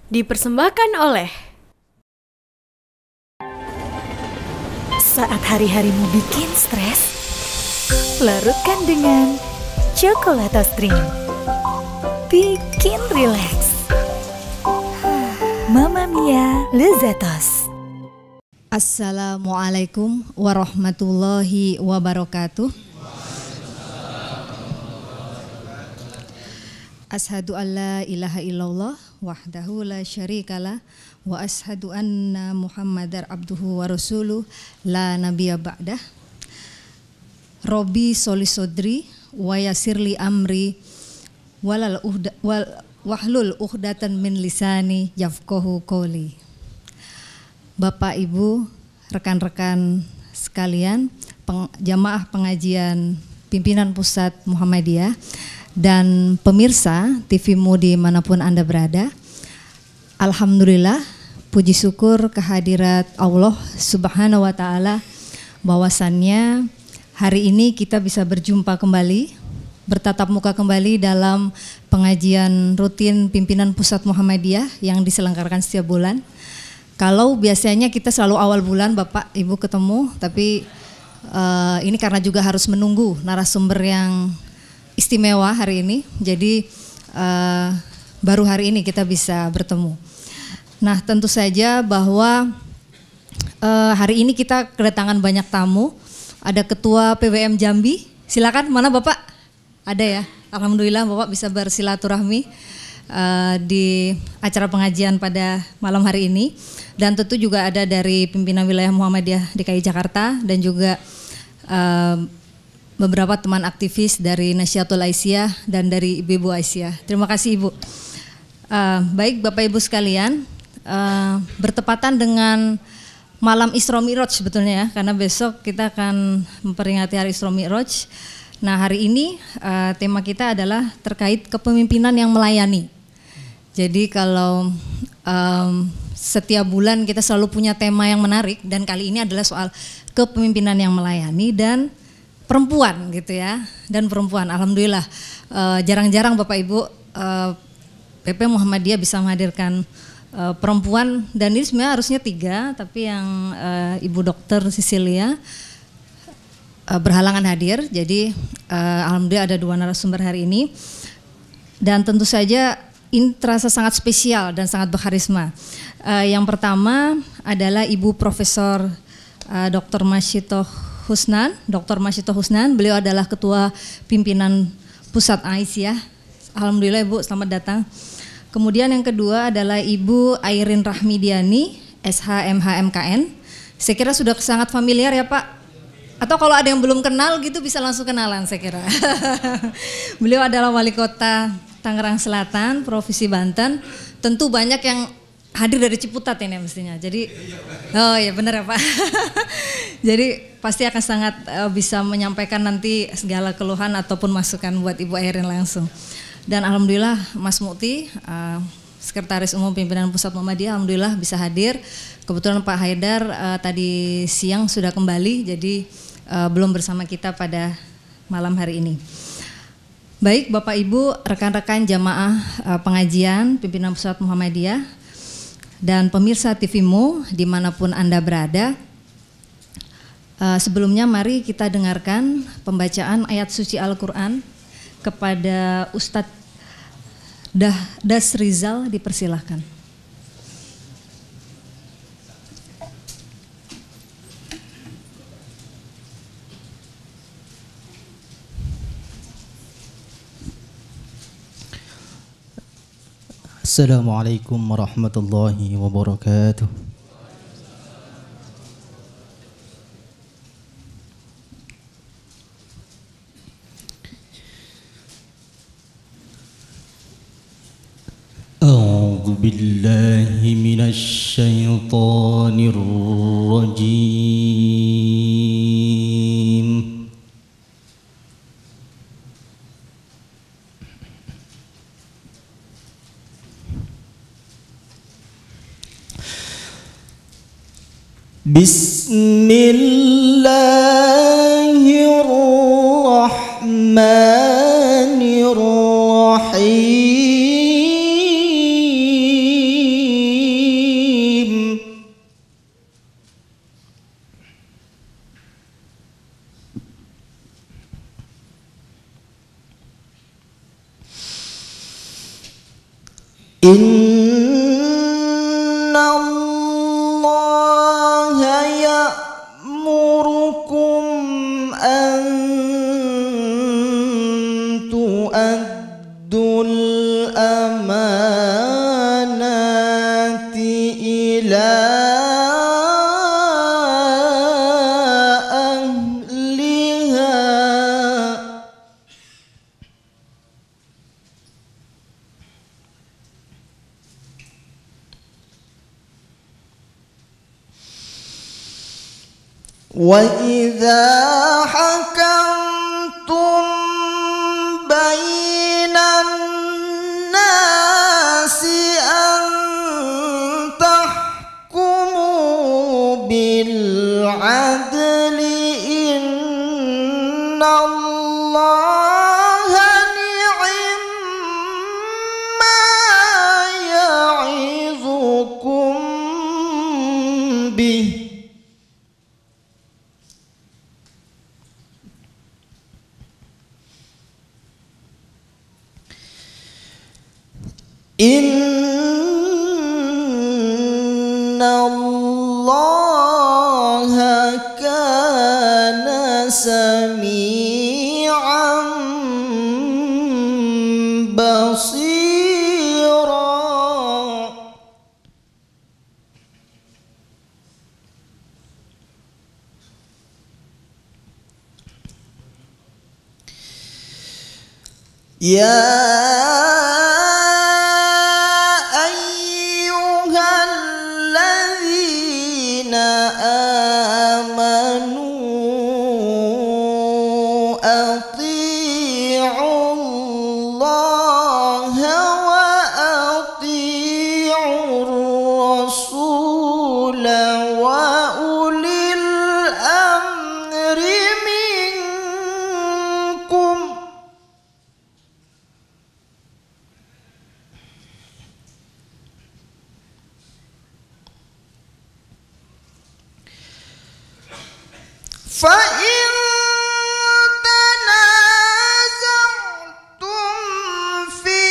Dipersembahkan oleh Saat hari-harimu bikin stres, larutkan dengan Chocolatos Drink. Bikin rileks. Mamma Mia Lezatos. Assalamualaikum warahmatullahi wabarakatuh. Ashadu an la ilaha illallah wahdahu la syarikalah wa ashadu anna muhammadar abduhu wa rasuluh la nabiyya ba'dah. Robi soli sodri wa yasirli amri wahlul uhdatan min lisani yafqahu qawli. Bapak, Ibu, rekan-rekan sekalian, jamaah pengajian pimpinan pusat Muhammadiyah dan pemirsa TV-mu dimanapun Anda berada, alhamdulillah, puji syukur kehadirat Allah Subhanahu wa Ta'ala, bahwasannya hari ini kita bisa berjumpa kembali, bertatap muka kembali dalam pengajian rutin pimpinan pusat Muhammadiyah yang diselenggarakan setiap bulan. Kalau biasanya kita selalu awal bulan Bapak Ibu ketemu, tapi ini karena juga harus menunggu narasumber yang istimewa hari ini, jadi baru hari ini kita bisa bertemu. Nah, tentu saja bahwa hari ini kita kedatangan banyak tamu. Ada Ketua PWM Jambi, silakan, mana Bapak? Ada ya, alhamdulillah Bapak bisa bersilaturahmi di acara pengajian pada malam hari ini. Dan tentu juga ada dari pimpinan wilayah Muhammadiyah DKI Jakarta dan juga beberapa teman aktivis dari Nasyatul Aisyah dan dari Ibu Aisyah. Terima kasih Ibu. Baik Bapak Ibu sekalian, bertepatan dengan malam Isra Mi'raj sebetulnya ya, karena besok kita akan memperingati hari Isra Mi'raj. Nah, hari ini tema kita adalah terkait kepemimpinan yang melayani. Jadi kalau setiap bulan kita selalu punya tema yang menarik, dan kali ini adalah soal kepemimpinan yang melayani dan perempuan gitu ya, dan perempuan. Alhamdulillah jarang-jarang Bapak Ibu PP Muhammadiyah bisa menghadirkan perempuan, dan ini sebenarnya harusnya 3, tapi yang Ibu Dokter Cecilia berhalangan hadir. Jadi alhamdulillah ada 2 narasumber hari ini, dan tentu saja ini terasa sangat spesial dan sangat berkarisma. Yang pertama adalah Ibu Profesor Dr. Masyitoh Husnan, Dr. Masyitoh Husnan. Beliau adalah Ketua Pimpinan Pusat Aisyah. Alhamdulillah Ibu, selamat datang. Kemudian yang kedua adalah Ibu Airin Rahmidiani, SHMHMKN. Saya kira sudah sangat familiar ya Pak. Atau kalau ada yang belum kenal gitu bisa langsung kenalan saya kira. Beliau adalah Wali Kota Tangerang Selatan, Provinsi Banten. Tentu banyak yang hadir dari Ciputat ini mestinya. Jadi, oh ya benar ya Pak. Jadi pasti akan sangat bisa menyampaikan nanti segala keluhan ataupun masukan buat Ibu Airin langsung. Dan alhamdulillah Mas Mukti, Sekretaris Umum Pimpinan Pusat Muhammadiyah, alhamdulillah bisa hadir. Kebetulan Pak Haidar tadi siang sudah kembali, jadi belum bersama kita pada malam hari ini. Baik Bapak Ibu, rekan-rekan jamaah pengajian Pimpinan Pusat Muhammadiyah dan pemirsa TV-mu dimanapun Anda berada, sebelumnya mari kita dengarkan pembacaan ayat suci Al-Quran kepada Ustadz Das Rizal, dipersilahkan. Assalamualaikum warahmatullahi wabarakatuh. A'udzu billahi minasy syaithanir rajim. Bismillahirrahmanirrahim. Inna Allah ya'murukum an tu'addul amanati ila wa idza hakamtum bainan nasi an tahkumu bil adli innallaha ni'ma ya'izukum bih. Innallaha kana sami'an basira. Ya فَإِن تَنَازَعْتُمْ فِي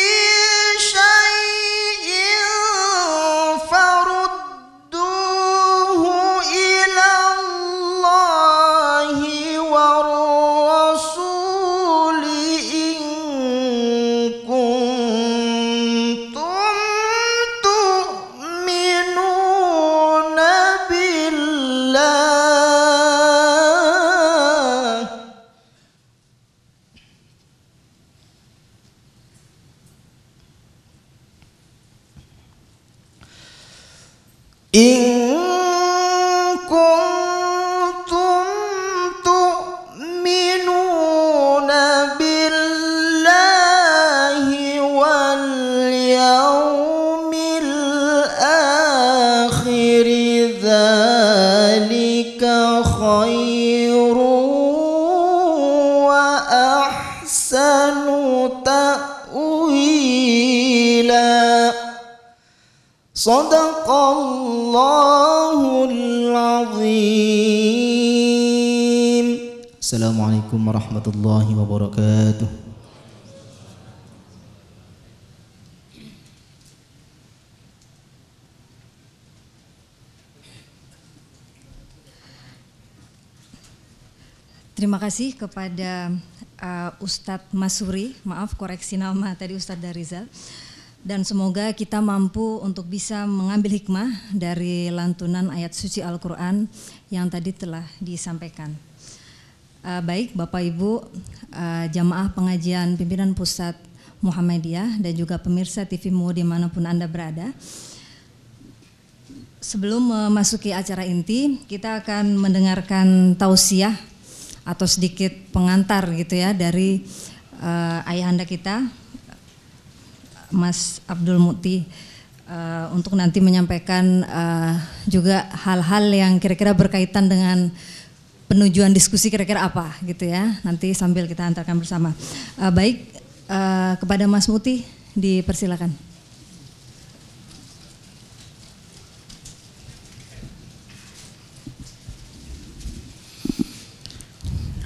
شَيْءٍ فَرُدُّوهُ إِلَى اللَّهِ وَالرَّسُولِ إِن كُنتُمْ تُؤْمِنُونَ بِاللَّهِ. In kuntum tu'minuna billahi wal yawmil akhir dzalika khairun wa ahsanu ta'wila. Sadaqallahul azim. Assalamualaikum warahmatullahi wabarakatuh. Terima kasih kepada Ustadz Masuri, maaf koreksi nama tadi Ustadz Darizal. Dan semoga kita mampu untuk bisa mengambil hikmah dari lantunan ayat suci Al-Quran yang tadi telah disampaikan. Baik Bapak Ibu, jamaah pengajian pimpinan pusat Muhammadiyah dan juga pemirsa TV Mu dimanapun Anda berada. Sebelum memasuki acara inti, kita akan mendengarkan tausiah atau sedikit pengantar gitu ya dari ayahanda kita, Mas Abdul Mukti, untuk nanti menyampaikan juga hal-hal yang kira-kira berkaitan dengan penujuan diskusi kira-kira apa gitu ya. Nanti sambil kita antarkan bersama. Baik, kepada Mas Mukti dipersilakan.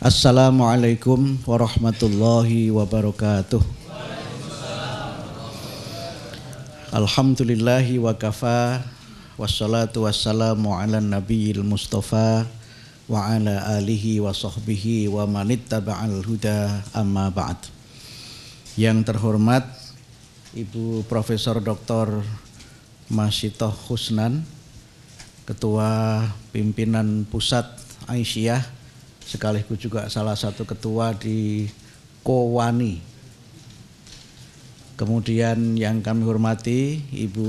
Assalamualaikum warahmatullahi wabarakatuh. Alhamdulillahi wa kafa, wassalatu wassalamu ala nabiyil mustafa wa ala alihi wa sahbihi wa manittaba'al huda, amma ba'd. Yang terhormat Ibu Profesor Dr. Masyitoh Husnan, Ketua Pimpinan Pusat Aisyah, sekaligus juga salah satu ketua di Kowani. Kemudian yang kami hormati Ibu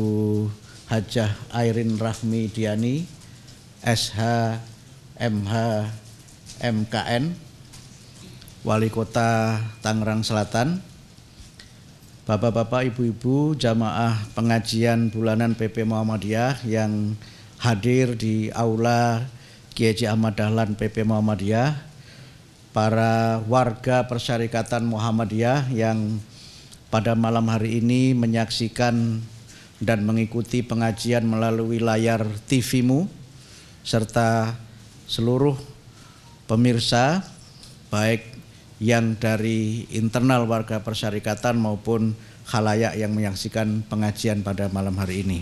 Hajah Airin Rahmi Diani, SH, MH, MKN, Wali Kota Tangerang Selatan, Bapak-bapak, Ibu-ibu, jamaah pengajian bulanan PP Muhammadiyah yang hadir di Aula Kiai Haji Ahmad Dahlan PP Muhammadiyah, para warga Persyarikatan Muhammadiyah yang pada malam hari ini menyaksikan dan mengikuti pengajian melalui layar TV-mu, serta seluruh pemirsa baik yang dari internal warga Persyarikatan maupun khalayak yang menyaksikan pengajian pada malam hari ini.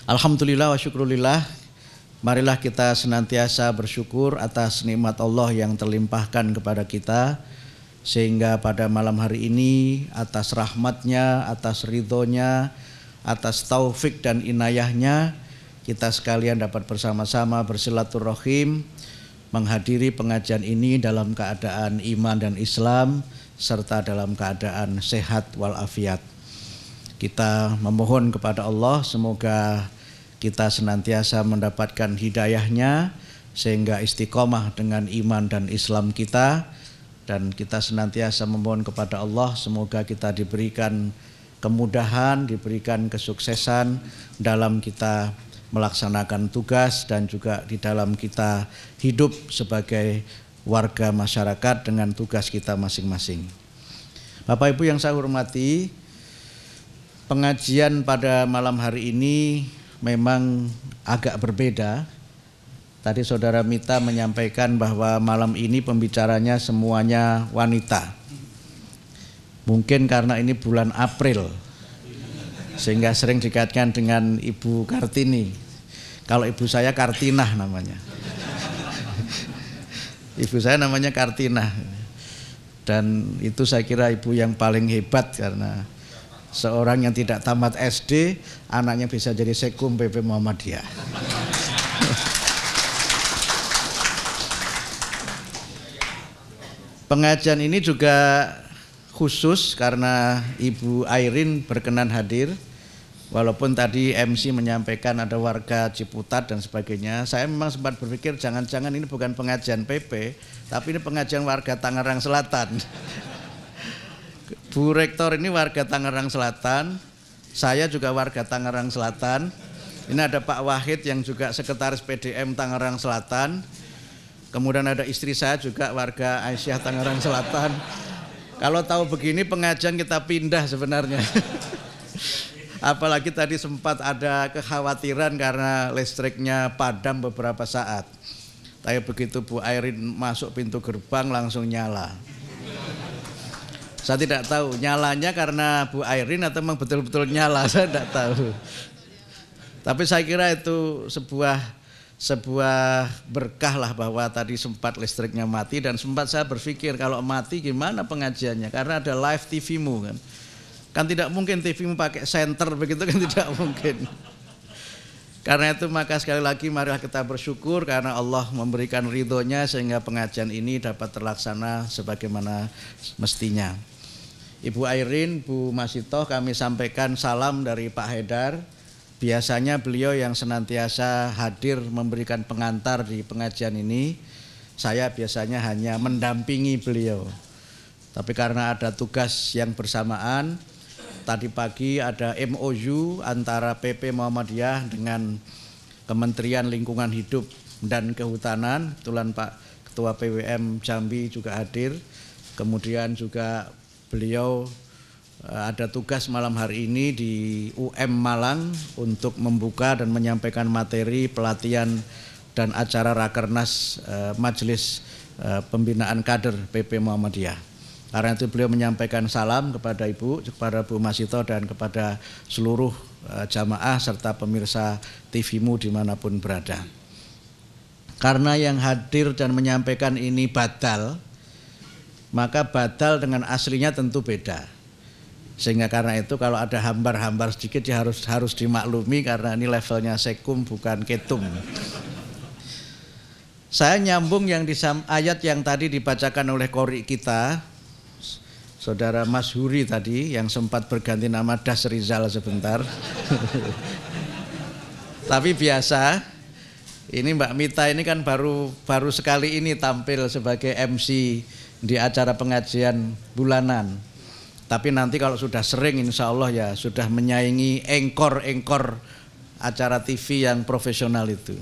Alhamdulillah wa syukrulillah, marilah kita senantiasa bersyukur atas nikmat Allah yang terlimpahkan kepada kita, sehingga pada malam hari ini atas rahmatnya, atas ridhonya, atas taufik dan inayahnya, kita sekalian dapat bersama-sama bersilaturahim, menghadiri pengajian ini dalam keadaan iman dan Islam, serta dalam keadaan sehat walafiat. Kita memohon kepada Allah semoga kita senantiasa mendapatkan hidayahnya, sehingga istiqomah dengan iman dan Islam kita. Dan kita senantiasa memohon kepada Allah semoga kita diberikan kemudahan, diberikan kesuksesan dalam kita melaksanakan tugas dan juga di dalam kita hidup sebagai warga masyarakat dengan tugas kita masing-masing. Bapak Ibu yang saya hormati, pengajian pada malam hari ini memang agak berbeda. Tadi Saudara Mita menyampaikan bahwa malam ini pembicaranya semuanya wanita. Mungkin karena ini bulan April, sehingga sering dikaitkan dengan Ibu Kartini. Kalau ibu saya Kartinah namanya. Ibu saya namanya Kartinah. Dan itu saya kira ibu yang paling hebat, karena seorang yang tidak tamat SD, anaknya bisa jadi Sekum PP Muhammadiyah. Pengajian ini juga khusus karena Ibu Airin berkenan hadir. Walaupun tadi MC menyampaikan ada warga Ciputat dan sebagainya, saya memang sempat berpikir jangan-jangan ini bukan pengajian PP, tapi ini pengajian warga Tangerang Selatan. Bu Rektor ini warga Tangerang Selatan, saya juga warga Tangerang Selatan. Ini ada Pak Wahid yang juga sekretaris PDM Tangerang Selatan. Kemudian ada istri saya juga warga Aisyah Tangerang Selatan. Kalau tahu begini pengajian kita pindah sebenarnya. Apalagi tadi sempat ada kekhawatiran karena listriknya padam beberapa saat. Tapi begitu Bu Airin masuk pintu gerbang langsung nyala. Saya tidak tahu nyalanya karena Bu Airin atau memang betul-betul nyala, saya tidak tahu. Tapi saya kira itu sebuah berkah lah bahwa tadi sempat listriknya mati, dan sempat saya berpikir kalau mati gimana pengajiannya, karena ada live TV-mu kan tidak mungkin TV-mu pakai senter begitu kan, tidak mungkin. Karena itu maka sekali lagi marilah kita bersyukur karena Allah memberikan ridhonya sehingga pengajian ini dapat terlaksana sebagaimana mestinya. Ibu Airin, Bu Masyitoh, kami sampaikan salam dari Pak Haidar. Biasanya beliau yang senantiasa hadir memberikan pengantar di pengajian ini. Saya biasanya hanya mendampingi beliau. Tapi karena ada tugas yang bersamaan, tadi pagi ada MOU antara PP Muhammadiyah dengan Kementerian Lingkungan Hidup dan Kehutanan. Kebetulan Pak Ketua PWM Jambi juga hadir. Kemudian juga beliau ada tugas malam hari ini di UM Malang untuk membuka dan menyampaikan materi pelatihan dan acara Rakernas Majelis Pembinaan Kader PP Muhammadiyah. Karena itu beliau menyampaikan salam kepada Ibu, kepada Bu Masito dan kepada seluruh jamaah serta pemirsa TV-mu dimanapun berada. Karena yang hadir dan menyampaikan ini badal, maka badal dengan aslinya tentu beda. Sehingga karena itu kalau ada hambar-hambar sedikit ya harus dimaklumi karena ini levelnya sekum bukan ketum. Saya nyambung yang di ayat yang tadi dibacakan oleh qori kita, Saudara Mas Huri tadi yang sempat berganti nama Das Rizal sebentar. Tapi biasa, ini Mbak Mita ini kan baru sekali ini tampil sebagai MC di acara pengajian bulanan. Tapi nanti kalau sudah sering insya Allah ya sudah menyaingi engkor acara TV yang profesional itu.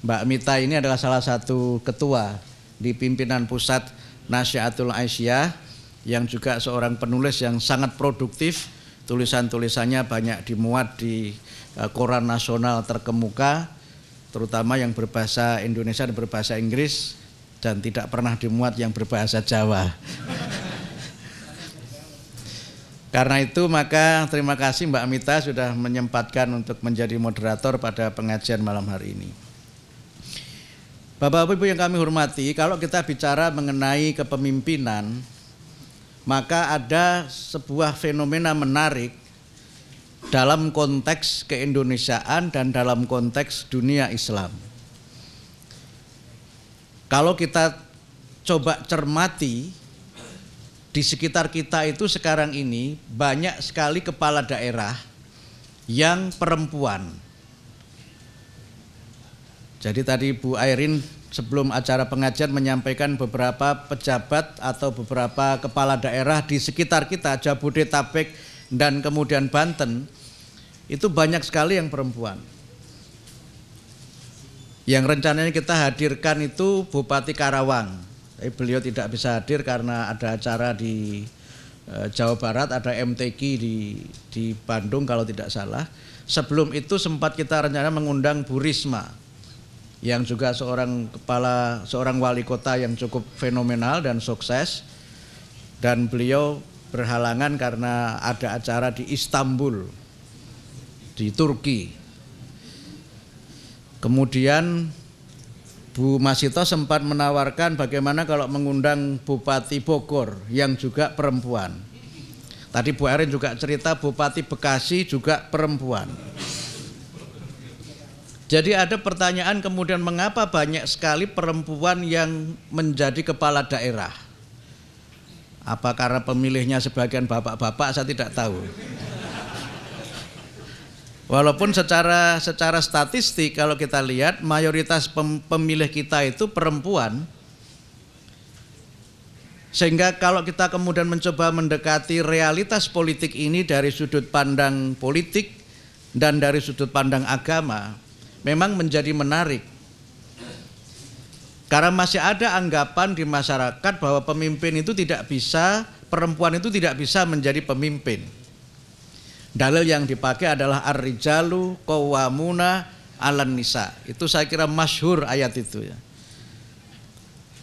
Mbak Mita ini adalah salah satu ketua di pimpinan pusat Nasyatul Aisyah, yang juga seorang penulis yang sangat produktif. Tulisan-tulisannya banyak dimuat di koran nasional terkemuka, terutama yang berbahasa Indonesia dan berbahasa Inggris, dan tidak pernah dimuat yang berbahasa Jawa. Karena itu maka terima kasih Mbak Mita sudah menyempatkan untuk menjadi moderator pada pengajian malam hari ini. Bapak Ibu yang kami hormati, kalau kita bicara mengenai kepemimpinan, maka ada sebuah fenomena menarik dalam konteks keindonesiaan dan dalam konteks dunia Islam. Kalau kita coba cermati, di sekitar kita itu sekarang ini banyak sekali kepala daerah yang perempuan. Jadi tadi Bu Airin sebelum acara pengajian menyampaikan beberapa pejabat atau beberapa kepala daerah di sekitar kita, Jabodetabek dan kemudian Banten, itu banyak sekali yang perempuan. Yang rencananya kita hadirkan itu Bupati Karawang, tapi beliau tidak bisa hadir karena ada acara di Jawa Barat, ada MTQ di Bandung kalau tidak salah. Sebelum itu sempat kita rencana mengundang Bu Risma, yang juga seorang wali kota yang cukup fenomenal dan sukses, dan beliau berhalangan karena ada acara di Istanbul di Turki. Kemudian Bu Masito sempat menawarkan bagaimana kalau mengundang Bupati Bogor yang juga perempuan. Tadi Bu Erin juga cerita Bupati Bekasi juga perempuan. Jadi ada pertanyaan kemudian mengapa banyak sekali perempuan yang menjadi kepala daerah? Apa karena pemilihnya sebagian bapak-bapak, saya tidak tahu. Walaupun secara statistik kalau kita lihat mayoritas pemilih kita itu perempuan. Sehingga kalau kita kemudian mencoba mendekati realitas politik ini dari sudut pandang politik dan dari sudut pandang agama, memang menjadi menarik. Karena masih ada anggapan di masyarakat bahwa pemimpin itu tidak bisa, perempuan itu tidak bisa menjadi pemimpin. Dalil yang dipakai adalah ar-rijalu qawwamuna 'alan nisa. Itu saya kira masyhur ayat itu ya.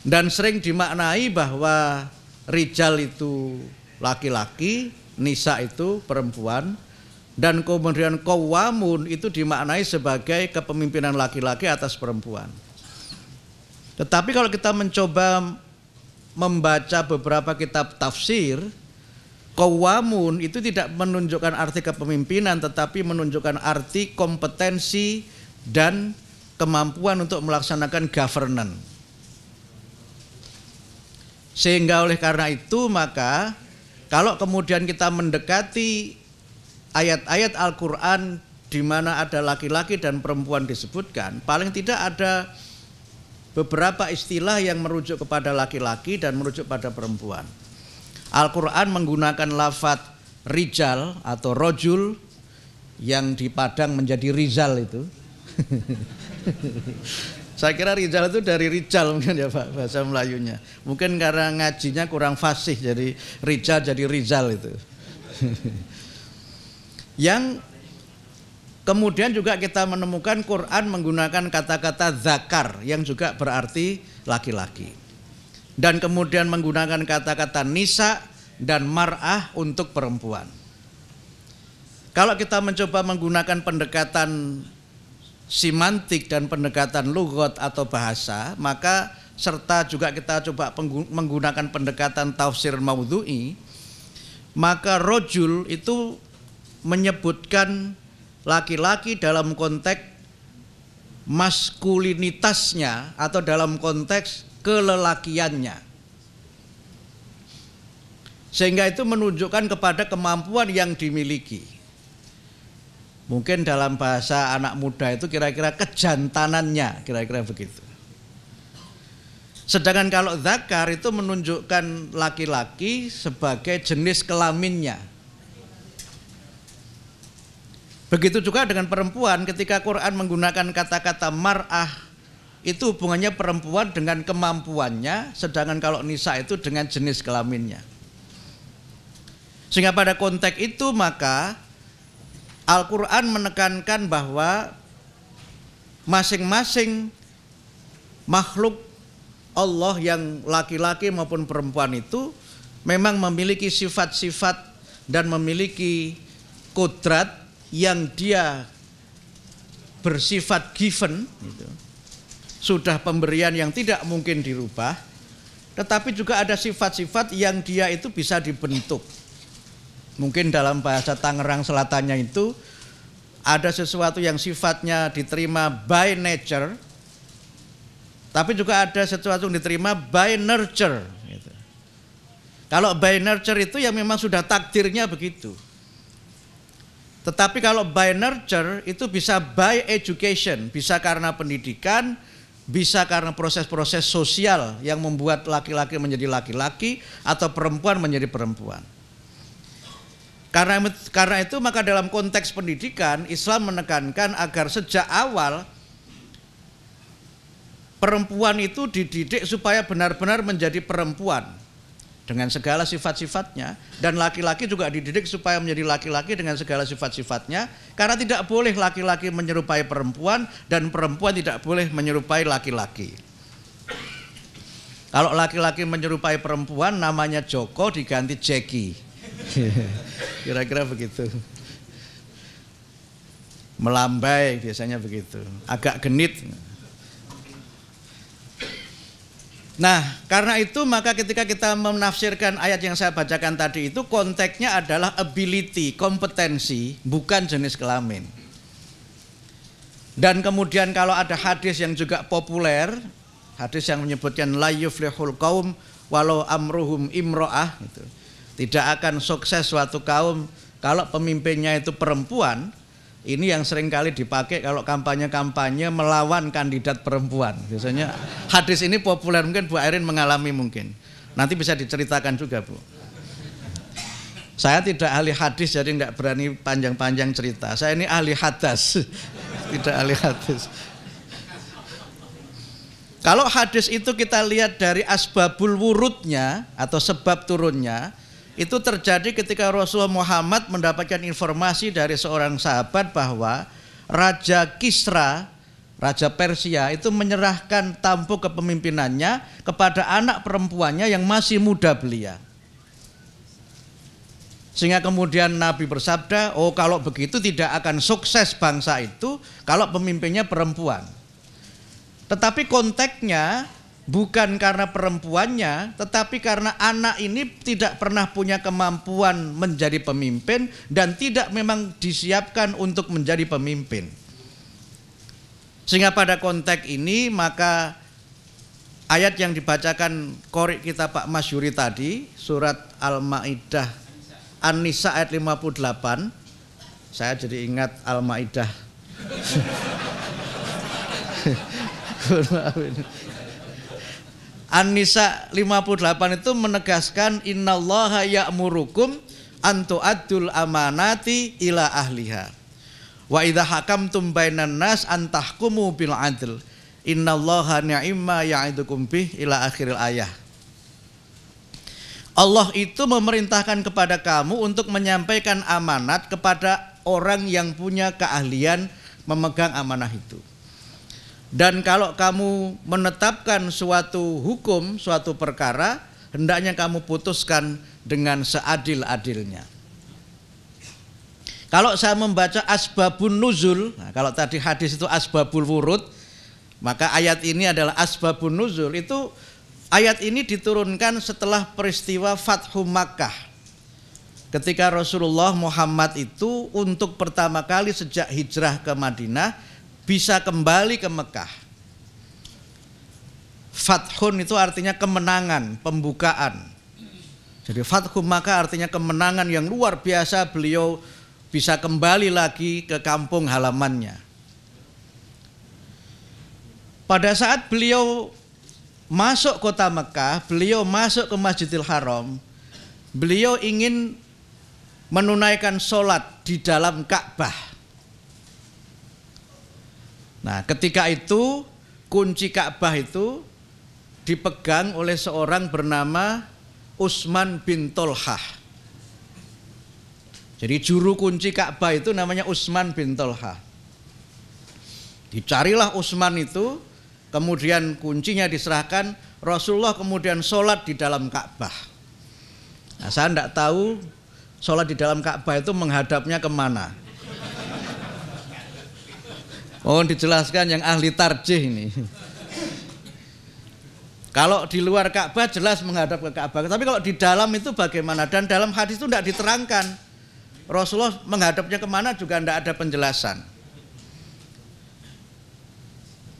Dan sering dimaknai bahwa rijal itu laki-laki, nisa itu perempuan, dan kemudian qawwamun itu dimaknai sebagai kepemimpinan laki-laki atas perempuan. Tetapi kalau kita mencoba membaca beberapa kitab tafsir, qawwamun itu tidak menunjukkan arti kepemimpinan, tetapi menunjukkan arti kompetensi dan kemampuan untuk melaksanakan governance. Sehingga oleh karena itu maka kalau kemudian kita mendekati ayat-ayat Al-Quran di mana ada laki-laki dan perempuan disebutkan, paling tidak ada beberapa istilah yang merujuk kepada laki-laki dan merujuk pada perempuan. Al-Quran menggunakan lafadz rijal atau rojul yang di Padang menjadi rizal itu. Saya kira rijal itu dari rijal mungkin ya Pak, bahasa Melayunya. Mungkin karena ngajinya kurang fasih jadi rijal jadi rizal itu. Yang kemudian juga kita menemukan Quran menggunakan kata-kata zakar yang juga berarti laki-laki. dan kemudian menggunakan kata-kata nisa dan mar'ah untuk perempuan. Kalau kita mencoba menggunakan pendekatan semantik dan pendekatan lughat atau bahasa, maka serta juga kita coba menggunakan pendekatan tafsir maudhu'i, maka rojul itu menyebutkan laki-laki dalam konteks maskulinitasnya atau dalam konteks kelelakiannya, sehingga itu menunjukkan kepada kemampuan yang dimiliki. Mungkin dalam bahasa anak muda itu kira-kira kejantanannya, kira-kira begitu. Sedangkan kalau dzakar itu menunjukkan laki-laki sebagai jenis kelaminnya. Begitu juga dengan perempuan, ketika Quran menggunakan kata-kata mar'ah, itu hubungannya perempuan dengan kemampuannya, sedangkan kalau nisa itu dengan jenis kelaminnya. Sehingga pada konteks itu maka Al-Quran menekankan bahwa masing-masing makhluk Allah yang laki-laki maupun perempuan itu memang memiliki sifat-sifat dan memiliki kodrat yang dia bersifat given, gitu. Sudah pemberian yang tidak mungkin dirubah, tetapi juga ada sifat-sifat yang dia itu bisa dibentuk. Mungkin dalam bahasa Tangerang Selatannya itu ada sesuatu yang sifatnya diterima by nature, tapi juga ada sesuatu yang diterima by nurture, gitu. Kalau by nurture itu yang memang sudah takdirnya begitu. Tetapi kalau by nurture itu bisa by education, bisa karena pendidikan, bisa karena proses-proses sosial yang membuat laki-laki menjadi laki-laki atau perempuan menjadi perempuan. Karena itu maka dalam konteks pendidikan Islam menekankan agar sejak awal perempuan itu dididik supaya benar-benar menjadi perempuan dengan segala sifat-sifatnya, dan laki-laki juga dididik supaya menjadi laki-laki dengan segala sifat-sifatnya, karena tidak boleh laki-laki menyerupai perempuan dan perempuan tidak boleh menyerupai laki-laki. Kalau laki-laki menyerupai perempuan namanya Joko diganti Jackie. Kira-kira begitu. Melambai biasanya begitu, agak genit. Nah, karena itu maka ketika kita menafsirkan ayat yang saya bacakan tadi itu konteksnya adalah ability, kompetensi, bukan jenis kelamin. Dan kemudian kalau ada hadis yang juga populer, hadis yang menyebutkan la yuflihul qaum walau amruhum imro'ah, gitu. Tidak akan sukses suatu kaum kalau pemimpinnya itu perempuan. Ini yang sering kali dipakai kalau kampanye-kampanye melawan kandidat perempuan. Biasanya hadis ini populer, mungkin Bu Airin mengalami mungkin. Nanti bisa diceritakan juga, Bu. Saya tidak ahli hadis jadi tidak berani panjang-panjang cerita. Saya ini ahli hadas, tidak ahli hadis. Kalau hadis itu kita lihat dari asbabul wurudnya atau sebab turunnya, itu terjadi ketika Rasulullah Muhammad mendapatkan informasi dari seorang sahabat bahwa Raja Kisra, Raja Persia itu menyerahkan tampuk kepemimpinannya kepada anak perempuannya yang masih muda belia. Sehingga kemudian Nabi bersabda, oh kalau begitu tidak akan sukses bangsa itu kalau pemimpinnya perempuan. Tetapi konteksnya bukan karena perempuannya, tetapi karena anak ini tidak pernah punya kemampuan menjadi pemimpin dan tidak memang disiapkan untuk menjadi pemimpin. Sehingga pada konteks ini maka ayat yang dibacakan qori kita Pak Masyuri tadi, surat Al-Maidah An-Nisa ayat 58, saya jadi ingat Al-Maidah. An-Nisa 58 itu menegaskan innallaha ya'murukum an tu'addul amanati ila ahliha wa idza hakamtum bainan nas an tahkumu bil adl innallaha ni'ma ya'idukum bih ila akhiril ayah. Allah itu memerintahkan kepada kamu untuk menyampaikan amanat kepada orang yang punya keahlian memegang amanah itu. Dan kalau kamu menetapkan suatu hukum, suatu perkara, hendaknya kamu putuskan dengan seadil-adilnya. Kalau saya membaca asbabun nuzul, nah kalau tadi hadis itu asbabul wurud, maka ayat ini adalah asbabun nuzul. Itu ayat ini diturunkan setelah peristiwa Fathu Makkah. Ketika Rasulullah Muhammad itu untuk pertama kali sejak hijrah ke Madinah bisa kembali ke Mekah. Fathun itu artinya kemenangan, pembukaan. Jadi Fathu Makkah artinya kemenangan yang luar biasa, beliau bisa kembali lagi ke kampung halamannya. Pada saat beliau masuk kota Mekah, beliau masuk ke Masjidil Haram, beliau ingin menunaikan sholat di dalam Ka'bah. Nah, ketika itu kunci Ka'bah itu dipegang oleh seorang bernama Utsman bin Tolhah. Jadi juru kunci Ka'bah itu namanya Utsman bin Tolhah. Dicarilah Utsman itu, kemudian kuncinya diserahkan, Rasulullah kemudian sholat di dalam Ka'bah. Nah, saya tidak tahu sholat di dalam Ka'bah itu menghadapnya kemana. Mohon dijelaskan yang ahli tarjih ini. Kalau di luar Ka'bah jelas menghadap ke Ka'bah, tapi kalau di dalam itu bagaimana? Dan dalam hadis itu tidak diterangkan Rasulullah menghadapnya kemana, juga tidak ada penjelasan.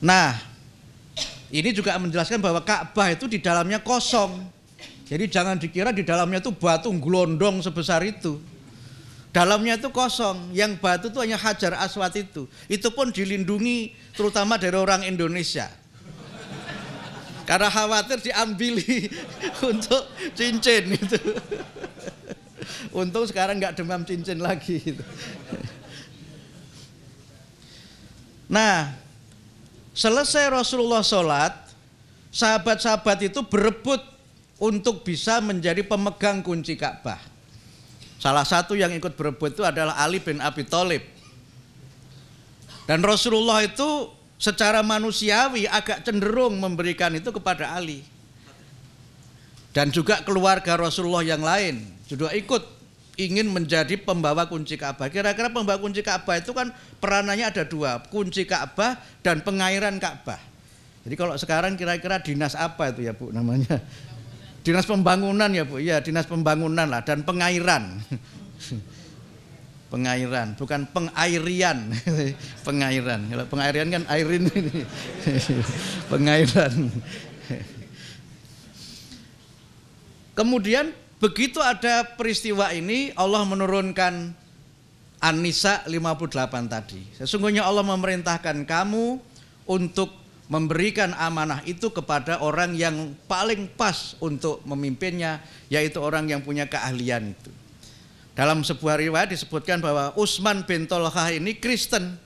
Nah, ini juga menjelaskan bahwa Ka'bah itu di dalamnya kosong. Jadi jangan dikira di dalamnya itu batu gelondong sebesar itu. Dalamnya itu kosong, yang batu itu hanya Hajar Aswad itu. Itu pun dilindungi terutama dari orang Indonesia. Karena khawatir diambili untuk cincin itu. Untung sekarang nggak demam cincin lagi. Nah, selesai Rasulullah sholat, sahabat-sahabat itu berebut untuk bisa menjadi pemegang kunci Ka'bah. Salah satu yang ikut berebut itu adalah Ali bin Abi Thalib. Dan Rasulullah itu secara manusiawi agak cenderung memberikan itu kepada Ali. Dan juga keluarga Rasulullah yang lain juga ikut ingin menjadi pembawa kunci Ka'bah. Kira-kira pembawa kunci Ka'bah itu kan peranannya ada dua, kunci Ka'bah dan pengairan Ka'bah. Jadi kalau sekarang kira-kira dinas apa itu ya Bu namanya? Dinas pembangunan ya Bu, iya dinas pembangunan lah, dan pengairan. Pengairan, bukan pengairian. Pengairan, kalau pengairian kan airin ini. Pengairan. Kemudian begitu ada peristiwa ini, Allah menurunkan An-Nisa 58 tadi. Sesungguhnya Allah memerintahkan kamu untuk memberikan amanah itu kepada orang yang paling pas untuk memimpinnya, yaitu orang yang punya keahlian itu. Dalam sebuah riwayat disebutkan bahwa Utsman bin Tolhah ini Kristen.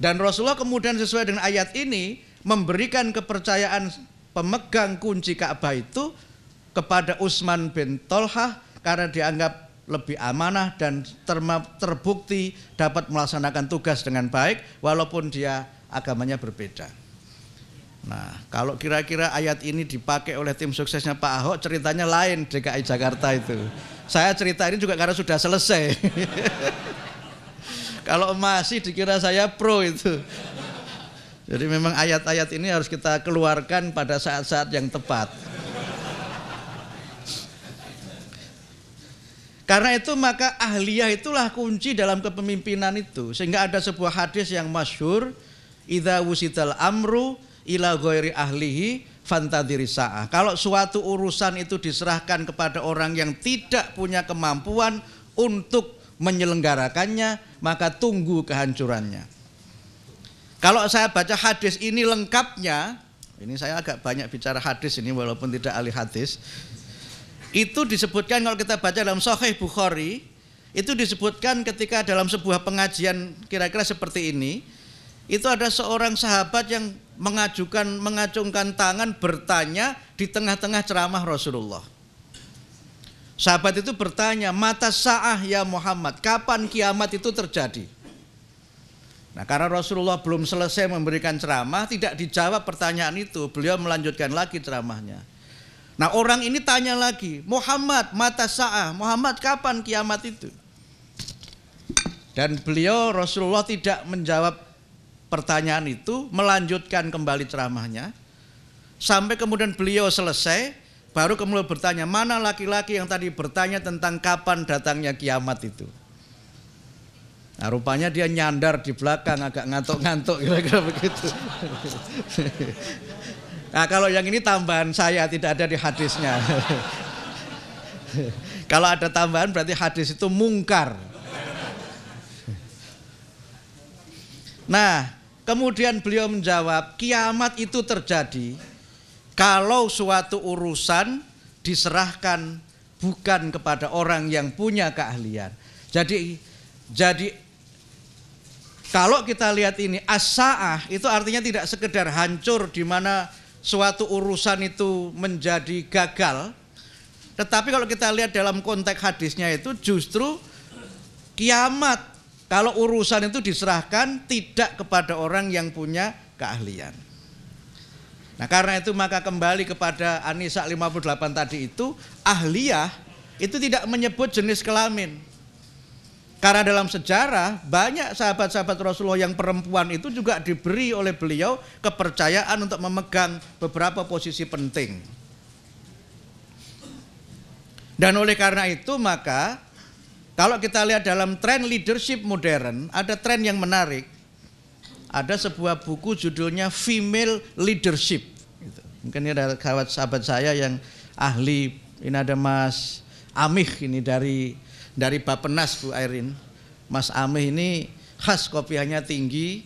Dan Rasulullah kemudian sesuai dengan ayat ini memberikan kepercayaan pemegang kunci Ka'bah itu kepada Utsman bin Tolhah karena dianggap lebih amanah dan terbukti dapat melaksanakan tugas dengan baik walaupun dia agamanya berbeda. Nah, kalau kira-kira ayat ini dipakai oleh tim suksesnya Pak Ahok, ceritanya lain DKI Jakarta itu. Saya cerita ini juga karena sudah selesai. Kalau masih dikira saya pro itu. Jadi memang ayat-ayat ini harus kita keluarkan pada saat-saat yang tepat. Karena itu maka ahliyah itulah kunci dalam kepemimpinan itu. Sehingga ada sebuah hadis yang masyhur, idza wusidal amru ila ghairi ahlihi fantadhiri sa'ah. Kalau suatu urusan itu diserahkan kepada orang yang tidak punya kemampuan untuk menyelenggarakannya, maka tunggu kehancurannya. Kalau saya baca hadis ini lengkapnya, ini saya agak banyak bicara hadis ini walaupun tidak ahli hadis. Itu disebutkan kalau kita baca dalam Sahih Bukhari, itu disebutkan ketika dalam sebuah pengajian kira-kira seperti ini, itu ada seorang sahabat yang mengacungkan tangan bertanya di tengah-tengah ceramah Rasulullah. Sahabat itu bertanya, mata sa'ah ya Muhammad, kapan kiamat itu terjadi? Nah, karena Rasulullah belum selesai memberikan ceramah, tidak dijawab pertanyaan itu, beliau melanjutkan lagi ceramahnya. Nah, orang ini tanya lagi, Muhammad, mata sa'ah, Muhammad kapan kiamat itu? Dan beliau Rasulullah tidak menjawab pertanyaan itu, melanjutkan kembali ceramahnya. Sampai kemudian beliau selesai, baru kemudian bertanya, mana laki-laki yang tadi bertanya tentang kapan datangnya kiamat itu? Nah, rupanya dia nyandar di belakang, agak ngantuk-ngantuk, kira-kira begitu. Nah, kalau yang ini tambahan saya, tidak ada di hadisnya. Kalau ada tambahan berarti hadis itu mungkar. Nah, kemudian beliau menjawab, kiamat itu terjadi kalau suatu urusan diserahkan bukan kepada orang yang punya keahlian. Jadi kalau kita lihat ini as-sa'ah itu artinya tidak sekedar hancur di mana suatu urusan itu menjadi gagal. Tetapi kalau kita lihat dalam konteks hadisnya itu justru kiamat kalau urusan itu diserahkan tidak kepada orang yang punya keahlian. Nah, karena itu maka kembali kepada An-Nisa 58 tadi itu, ahliyah itu tidak menyebut jenis kelamin. Karena dalam sejarah banyak sahabat-sahabat Rasulullah yang perempuan itu juga diberi oleh beliau kepercayaan untuk memegang beberapa posisi penting. Dan oleh karena itu maka kalau kita lihat dalam tren leadership modern, ada tren yang menarik. Ada sebuah buku judulnya Female Leadership. Mungkin ini ada sahabat saya yang ahli, ini ada Mas Amih ini dari Bappenas Bu Airin. Mas Amih ini khas kopiahnya tinggi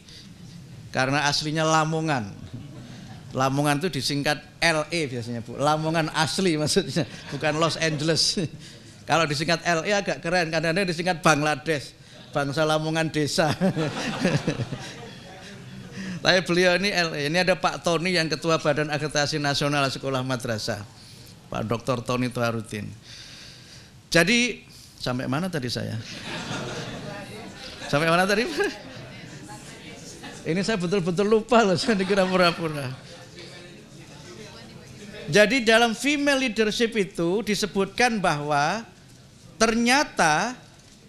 karena aslinya Lamongan. Lamongan itu disingkat LA biasanya Bu. Lamongan asli maksudnya, bukan Los Angeles. Kalau disingkat LA agak keren, kadang-kadang disingkat Bangladesh, bangsa Lamongan desa. Tapi beliau ini LA. Ini ada Pak Tony yang Ketua Badan Akreditasi Nasional Sekolah Madrasah, Pak Dr. Tony Tuharudin. Jadi sampai mana tadi saya? Sampai mana tadi? Ini saya betul-betul lupa loh, saya dikira pura-pura. Jadi dalam female leadership itu disebutkan bahwa ternyata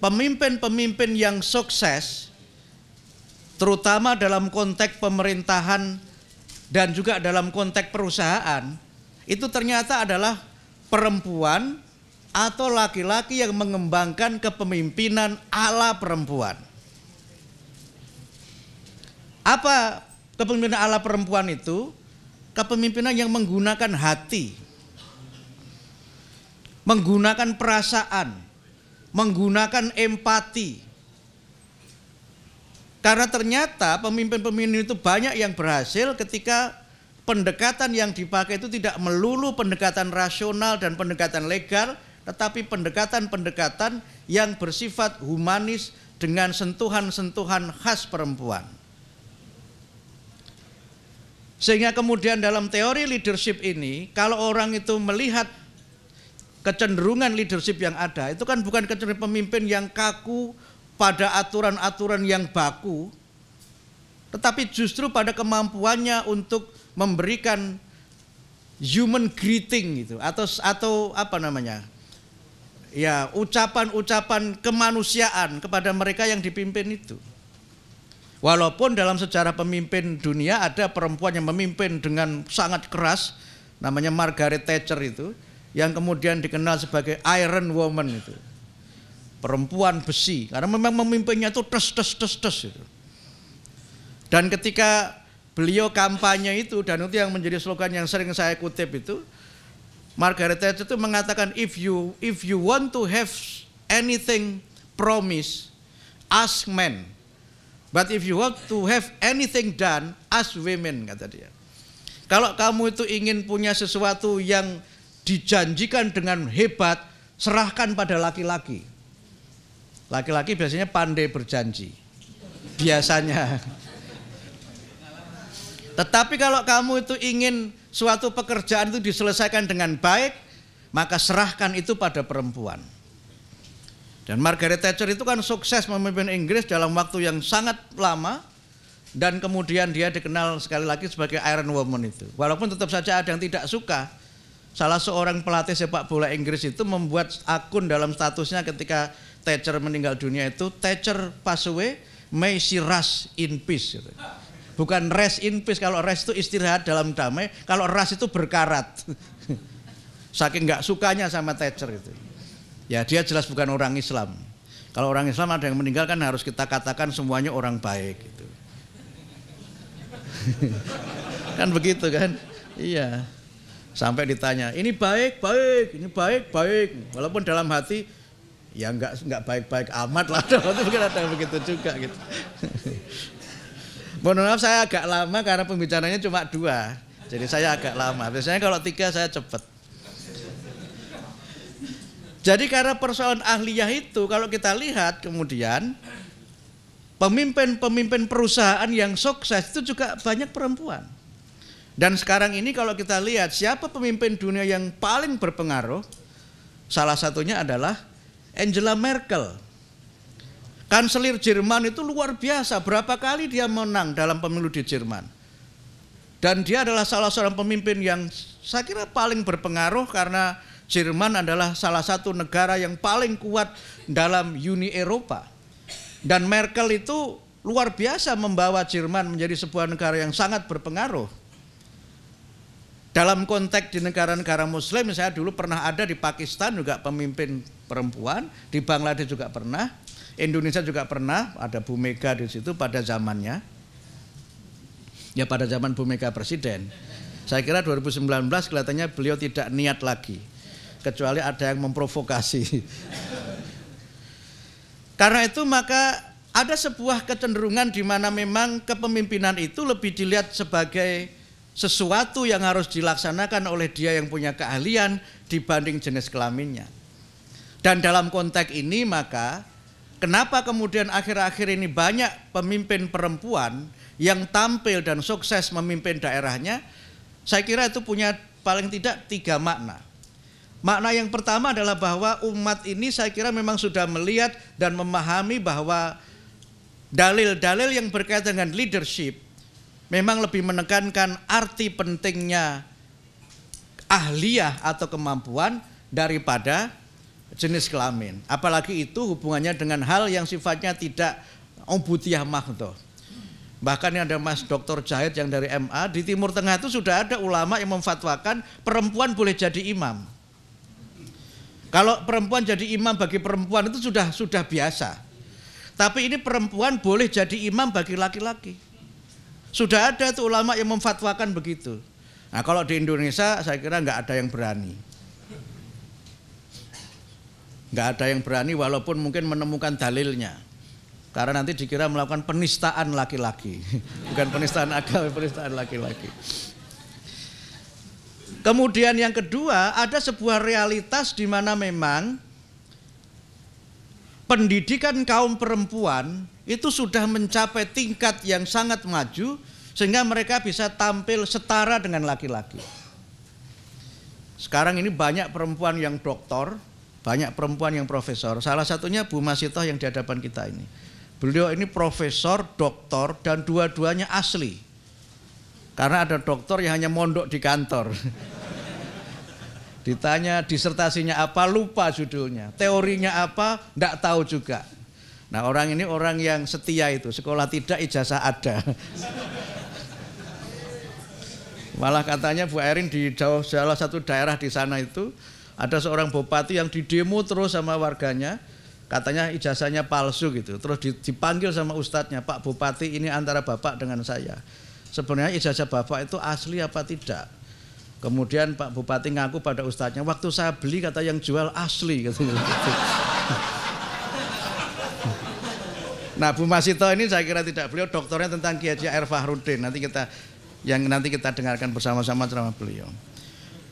pemimpin-pemimpin yang sukses, terutama dalam konteks pemerintahan dan juga dalam konteks perusahaan, itu ternyata adalah perempuan atau laki-laki yang mengembangkan kepemimpinan ala perempuan. Apa kepemimpinan ala perempuan itu? Kepemimpinan yang menggunakan hati, menggunakan perasaan, menggunakan empati. Karena ternyata pemimpin-pemimpin itu banyak yang berhasil ketika pendekatan yang dipakai itu tidak melulu pendekatan rasional dan pendekatan legal, tetapi pendekatan-pendekatan yang bersifat humanis dengan sentuhan-sentuhan khas perempuan. Sehingga kemudian dalam teori leadership ini, kalau orang itu melihat kecenderungan leadership yang ada, itu kan bukan kecenderungan pemimpin yang kaku pada aturan-aturan yang baku, tetapi justru pada kemampuannya untuk memberikan human greeting gitu, atau apa namanya? Ya, ucapan-ucapan kemanusiaan kepada mereka yang dipimpin itu. Walaupun dalam sejarah pemimpin dunia ada perempuan yang memimpin dengan sangat keras, namanya Margaret Thatcher itu, yang kemudian dikenal sebagai Iron Woman itu, perempuan besi, karena memang memimpinnya itu tes itu. Dan ketika beliau kampanye itu, dan itu yang menjadi slogan yang sering saya kutip itu, Margaret Thatcher itu mengatakan, if you want to have anything promise, ask men. But if you want to have anything done, ask women, kata dia. Kalau kamu itu ingin punya sesuatu yang dijanjikan dengan hebat, serahkan pada laki-laki. Laki-laki biasanya pandai berjanji, biasanya. Tetapi kalau kamu itu ingin suatu pekerjaan itu diselesaikan dengan baik, maka serahkan itu pada perempuan. Dan Margaret Thatcher itu kan sukses memimpin Inggris dalam waktu yang sangat lama, dan kemudian dia dikenal sekali lagi sebagai Iron Woman itu. Walaupun tetap saja ada yang tidak suka. Salah seorang pelatih sepak bola Inggris itu membuat akun dalam statusnya ketika Thatcher meninggal dunia itu, Thatcher pass away, may she rest in peace. Bukan rest in peace, kalau rest itu istirahat dalam damai, kalau rest itu berkarat. Saking nggak sukanya sama Thatcher itu. Ya dia jelas bukan orang Islam. Kalau orang Islam ada yang meninggal kan harus kita katakan semuanya orang baik gitu. Kan begitu kan? Iya. Sampai ditanya, ini baik, ini baik. Walaupun dalam hati ya enggak baik-baik amat lah. Mungkin ada yang begitu juga gitu. Mohon maaf saya agak lama karena pembicaranya cuma 2. Jadi saya agak lama. Biasanya kalau 3 saya cepat. Jadi karena persoalan ahliyah itu kalau kita lihat kemudian pemimpin perusahaan yang sukses itu juga banyak perempuan. Dan sekarang ini kalau kita lihat siapa pemimpin dunia yang paling berpengaruh, salah satunya adalah Angela Merkel. Kanselir Jerman itu luar biasa, berapa kali dia menang dalam pemilu di Jerman. Dan dia adalah salah seorang pemimpin yang saya kira paling berpengaruh karena Jerman adalah salah satu negara yang paling kuat dalam Uni Eropa. Dan Merkel itu luar biasa membawa Jerman menjadi sebuah negara yang sangat berpengaruh. Dalam konteks di negara-negara Muslim, saya dulu pernah ada di Pakistan juga pemimpin perempuan, di Bangladesh juga pernah, Indonesia juga pernah, ada Bu Mega di situ pada zamannya. Ya pada zaman Bu Mega presiden. Saya kira 2019 kelihatannya beliau tidak niat lagi, kecuali ada yang memprovokasi. Karena itu maka ada sebuah kecenderungan di mana memang kepemimpinan itu lebih dilihat sebagai sesuatu yang harus dilaksanakan oleh dia yang punya keahlian dibanding jenis kelaminnya. Dan dalam konteks ini maka kenapa kemudian akhir-akhir ini banyak pemimpin perempuan yang tampil dan sukses memimpin daerahnya, saya kira itu punya paling tidak 3 makna. Makna yang pertama adalah bahwa umat ini saya kira memang sudah melihat dan memahami bahwa dalil-dalil yang berkaitan dengan leadership memang lebih menekankan arti pentingnya ahliyah atau kemampuan daripada jenis kelamin. Apalagi itu hubungannya dengan hal yang sifatnya tidak ubudiyah mahdhah. Bahkan ada Mas Dr. Jahid yang dari MA, di Timur Tengah itu sudah ada ulama yang memfatwakan perempuan boleh jadi imam. Kalau perempuan jadi imam bagi perempuan itu sudah biasa. Tapi ini perempuan boleh jadi imam bagi laki-laki. Sudah ada tuh ulama yang memfatwakan begitu. Nah kalau di Indonesia saya kira nggak ada yang berani. Nggak ada yang berani walaupun mungkin menemukan dalilnya. Karena nanti dikira melakukan penistaan laki-laki. Bukan penistaan agama, penistaan laki-laki. Kemudian yang kedua ada sebuah realitas di mana memang pendidikan kaum perempuan itu sudah mencapai tingkat yang sangat maju sehingga mereka bisa tampil setara dengan laki-laki. Sekarang ini banyak perempuan yang doktor, banyak perempuan yang profesor. Salah satunya Bu Masitoh yang di hadapan kita ini. Beliau ini profesor, doktor dan dua-duanya asli. Karena ada doktor yang hanya mondok di kantor. Ditanya disertasinya apa, lupa judulnya. Teorinya apa, enggak tahu juga. Nah orang ini orang yang setia itu, sekolah tidak ijazah ada. Malah katanya Bu Erin di salah satu daerah di sana itu ada seorang bupati yang didemo terus sama warganya, katanya ijazahnya palsu gitu. Terus dipanggil sama ustadznya, Pak Bupati ini antara Bapak dengan saya. Sebenarnya ijazah Bapak itu asli apa tidak? Kemudian Pak Bupati ngaku pada ustadznya, waktu saya beli kata yang jual asli gitu. Nah Bu Masito ini saya kira tidak, beliau doktornya tentang Kiai Haji Air Fahrudin. Nanti kita dengarkan bersama-sama ceramah beliau.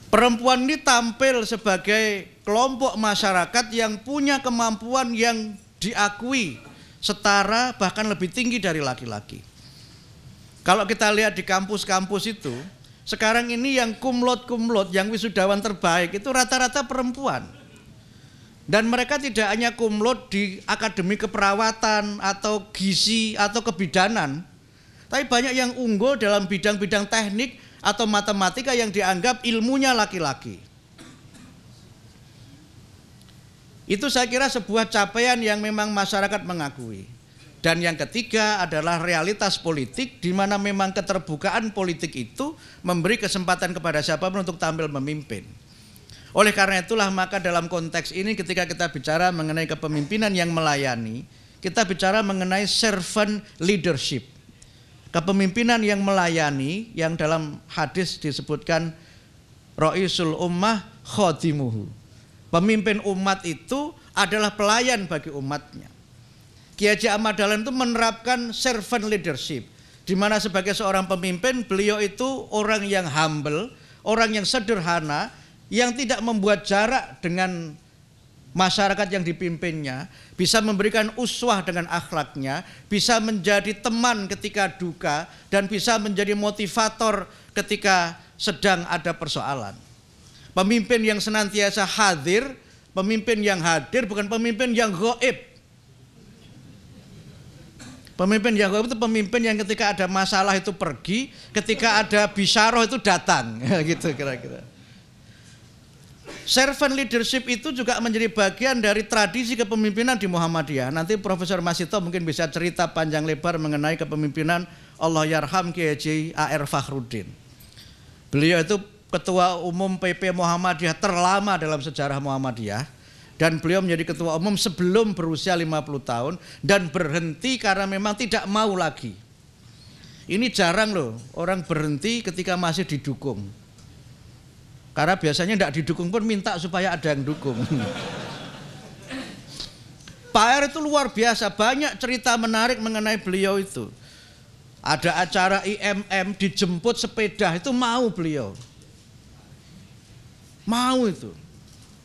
Perempuan ini tampil sebagai kelompok masyarakat yang punya kemampuan yang diakui setara bahkan lebih tinggi dari laki-laki. Kalau kita lihat di kampus-kampus itu, sekarang ini yang kumlot, yang wisudawan terbaik itu rata-rata perempuan. Dan mereka tidak hanya kumlot di akademi keperawatan atau gizi atau kebidanan, Tapi banyak yang unggul dalam bidang-bidang teknik atau matematika yang dianggap ilmunya laki-laki. Itu saya kira sebuah capaian yang memang masyarakat mengakui. Dan yang ketiga adalah realitas politik, di mana memang keterbukaan politik itu memberi kesempatan kepada siapapun untuk tampil memimpin. Oleh karena itulah maka dalam konteks ini ketika kita bicara mengenai kepemimpinan yang melayani, kita bicara mengenai servant leadership. Kepemimpinan yang melayani, yang dalam hadis disebutkan Ra'isul Ummah Khadimuhu. Pemimpin umat itu adalah pelayan bagi umatnya. Kiai Haji Ahmad Dahlan itu menerapkan servant leadership, di mana sebagai seorang pemimpin beliau itu orang yang humble, orang yang sederhana, yang tidak membuat jarak dengan masyarakat yang dipimpinnya, bisa memberikan uswah dengan akhlaknya, bisa menjadi teman ketika duka, dan bisa menjadi motivator ketika sedang ada persoalan. Pemimpin yang senantiasa hadir, pemimpin yang hadir, bukan pemimpin yang gaib. Pemimpin yang gaib itu pemimpin yang ketika ada masalah itu pergi, ketika ada bisyarah itu datang, gitu kira-kira. Servant leadership itu juga menjadi bagian dari tradisi kepemimpinan di Muhammadiyah. Nanti Profesor Masito mungkin bisa cerita panjang lebar mengenai kepemimpinan Allahyarham Kiai Haji A.R. Fakhruddin. Beliau itu Ketua Umum PP Muhammadiyah terlama dalam sejarah Muhammadiyah, dan beliau menjadi ketua umum sebelum berusia 50 tahun dan berhenti karena memang tidak mau lagi. Ini jarang loh orang berhenti ketika masih didukung. Karena biasanya tidak didukung pun minta supaya ada yang dukung. Pak R itu luar biasa, banyak cerita menarik mengenai beliau itu. Ada acara IMM dijemput sepeda, itu mau beliau. Mau itu.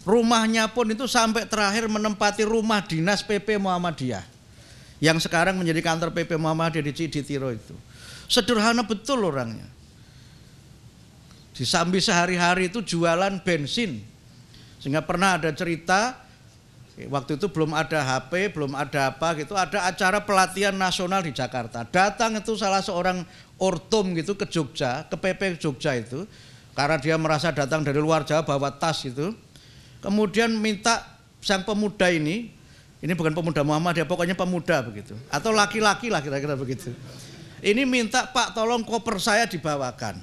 Rumahnya pun itu sampai terakhir menempati rumah dinas PP Muhammadiyah, yang sekarang menjadi kantor PP Muhammadiyah di Ciditiro itu. Sederhana betul orangnya. Di Sambi sehari-hari itu jualan bensin. Sehingga pernah ada cerita, waktu itu belum ada HP, belum ada apa gitu, ada acara pelatihan nasional di Jakarta. Datang itu salah seorang ortum gitu ke Jogja, ke PP Jogja itu, karena dia merasa datang dari luar Jawa bawa tas itu. Kemudian minta sang pemuda ini bukan pemuda Muhammadiyah, pokoknya pemuda begitu, atau laki-laki lah kira-kira begitu. Ini minta, Pak tolong koper saya dibawakan.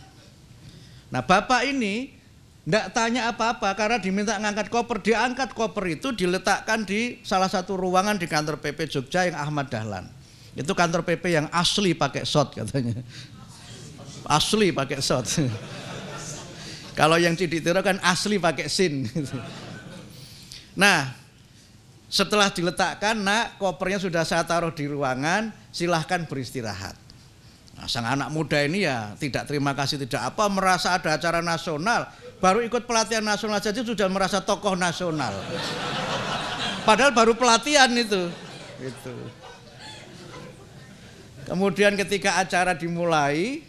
Nah bapak ini tidak tanya apa-apa karena diminta ngangkat koper, diangkat koper itu diletakkan di salah satu ruangan di kantor PP Jogja yang Ahmad Dahlan. Itu kantor PP yang asli pakai shot katanya. Asli pakai shot. Kalau yang Ciditiro kan asli pakai sin. Nah, setelah diletakkan, nak kopernya sudah saya taruh di ruangan, silahkan beristirahat. Nah, sang anak muda ini ya tidak terima kasih tidak apa, merasa ada acara nasional, baru ikut pelatihan nasional saja sudah merasa tokoh nasional. Padahal baru pelatihan itu. Gitu. Kemudian ketika acara dimulai,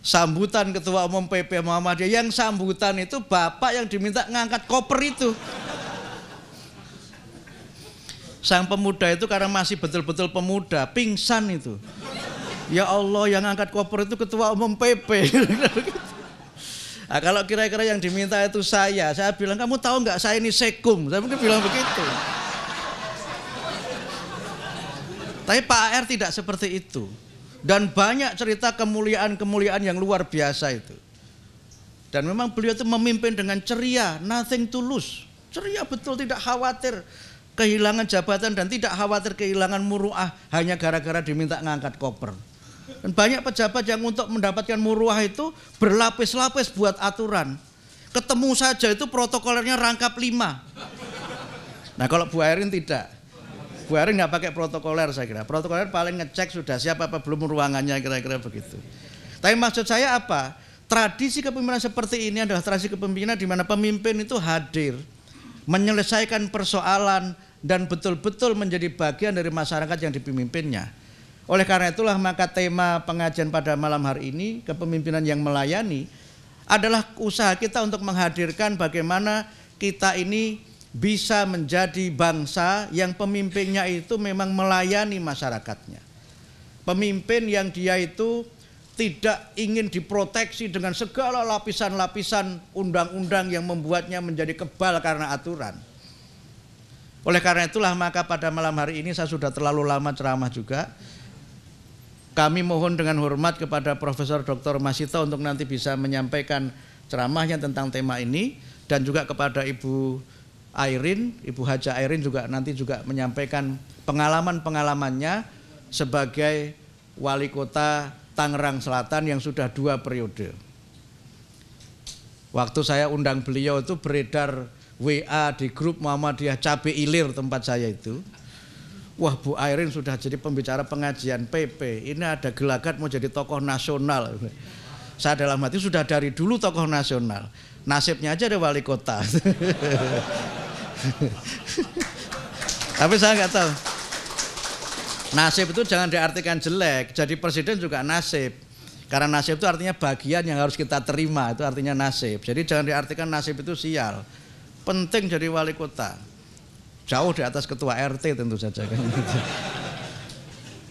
sambutan Ketua Umum PP Muhammadiyah, yang sambutan itu bapak yang diminta ngangkat koper itu. Sang pemuda itu karena masih betul-betul pemuda, pingsan itu. Ya Allah, yang ngangkat koper itu Ketua Umum PP. Nah, kalau kira-kira yang diminta itu saya bilang, kamu tahu nggak saya ini sekum? Saya mungkin bilang begitu. Tapi Pak AR tidak seperti itu. Dan banyak cerita kemuliaan-kemuliaan yang luar biasa itu. Dan memang beliau itu memimpin dengan ceria, nothing to lose. Ceria betul, tidak khawatir kehilangan jabatan dan tidak khawatir kehilangan muruah hanya gara-gara diminta ngangkat koper. Dan banyak pejabat yang untuk mendapatkan muruah itu berlapis-lapis buat aturan. Ketemu saja itu protokolernya rangkap 5. Nah kalau Bu Airin tidak. Bu Airin nggak pakai protokoler saya kira. Protokoler paling ngecek sudah siap apa belum ruangannya, kira-kira begitu. Tapi maksud saya apa? Tradisi kepemimpinan seperti ini adalah tradisi kepemimpinan di mana pemimpin itu hadir, menyelesaikan persoalan dan betul-betul menjadi bagian dari masyarakat yang dipimpinnya. Oleh karena itulah maka tema pengajian pada malam hari ini, kepemimpinan yang melayani, adalah usaha kita untuk menghadirkan bagaimana kita ini bisa menjadi bangsa yang pemimpinnya itu memang melayani masyarakatnya. Pemimpin yang dia itu tidak ingin diproteksi dengan segala lapisan-lapisan undang-undang yang membuatnya menjadi kebal karena aturan. Oleh karena itulah maka pada malam hari ini saya sudah terlalu lama ceramah juga. Kami mohon dengan hormat kepada Profesor Dr. Masito untuk nanti bisa menyampaikan ceramahnya tentang tema ini, dan juga kepada Ibu Airin, Ibu Haja Airin juga nanti juga menyampaikan pengalaman-pengalamannya sebagai wali kota Tangerang Selatan yang sudah 2 periode. Waktu saya undang beliau itu beredar WA di grup Muhammadiyah Cabe Ilir tempat saya itu. Wah, Bu Airin sudah jadi pembicara pengajian PP, ini ada gelagat mau jadi tokoh nasional. Saya dalam hati sudah dari dulu tokoh nasional, nasibnya aja ada wali kota. Tapi saya nggak tahu. Nasib itu jangan diartikan jelek, jadi presiden juga nasib. Karena nasib itu artinya bagian yang harus kita terima, itu artinya nasib. Jadi jangan diartikan nasib itu sial. Penting jadi wali kota. Jauh di atas ketua RT tentu saja.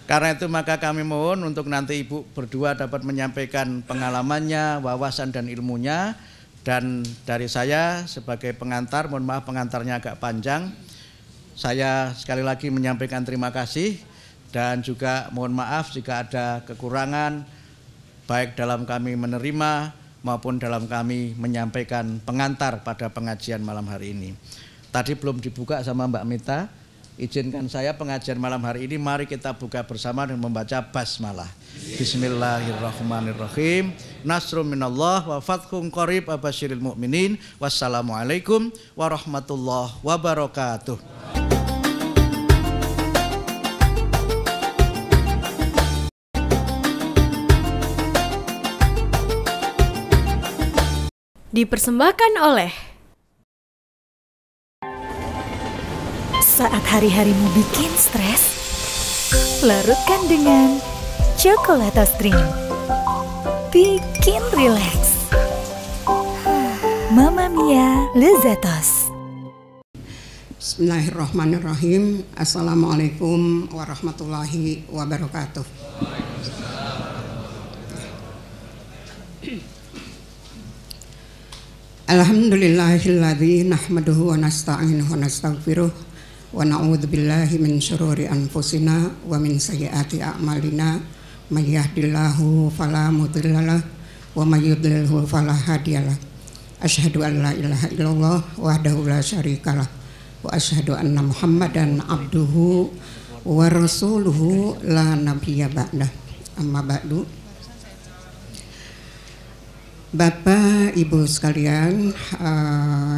Karena itu maka kami mohon untuk nanti Ibu berdua dapat menyampaikan pengalamannya, wawasan dan ilmunya. Dan dari saya sebagai pengantar, mohon maaf pengantarnya agak panjang. Saya sekali lagi menyampaikan terima kasih. Dan juga mohon maaf jika ada kekurangan baik dalam kami menerima maupun dalam kami menyampaikan pengantar pada pengajian malam hari ini. Tadi belum dibuka sama Mbak Mita, izinkan saya pengajian malam hari ini mari kita buka bersama dengan membaca basmalah. Bismillahirrahmanirrahim. Nasrum minallah wa fathun qarib abasyiril mu'minin. Wassalamualaikum warahmatullahi wabarakatuh. Dipersembahkan oleh saat hari-harimu bikin stres, larutkan dengan Cokolata Stream. Bikin rileks. Mamma Mia Lezatos. Bismillahirrahmanirrahim. Assalamualaikum warahmatullahi wabarakatuh. Alhamdulillahilladzi nahmaduhu wa nasta'inuhu wa nastaghfiruh wa na'udzu billahi min syururi anfusina wa min sayyiati a'malina may yahdihillahu fala mudhillalah wa may yudlilhu fala hadiyalah. Asyhadu an la ilaha illallah wahdahu la syarikalah wa asyhadu anna Muhammadan abduhu wa rasuluhu la nabiyya ba'dah. Amma ba'du. Bapak, Ibu sekalian,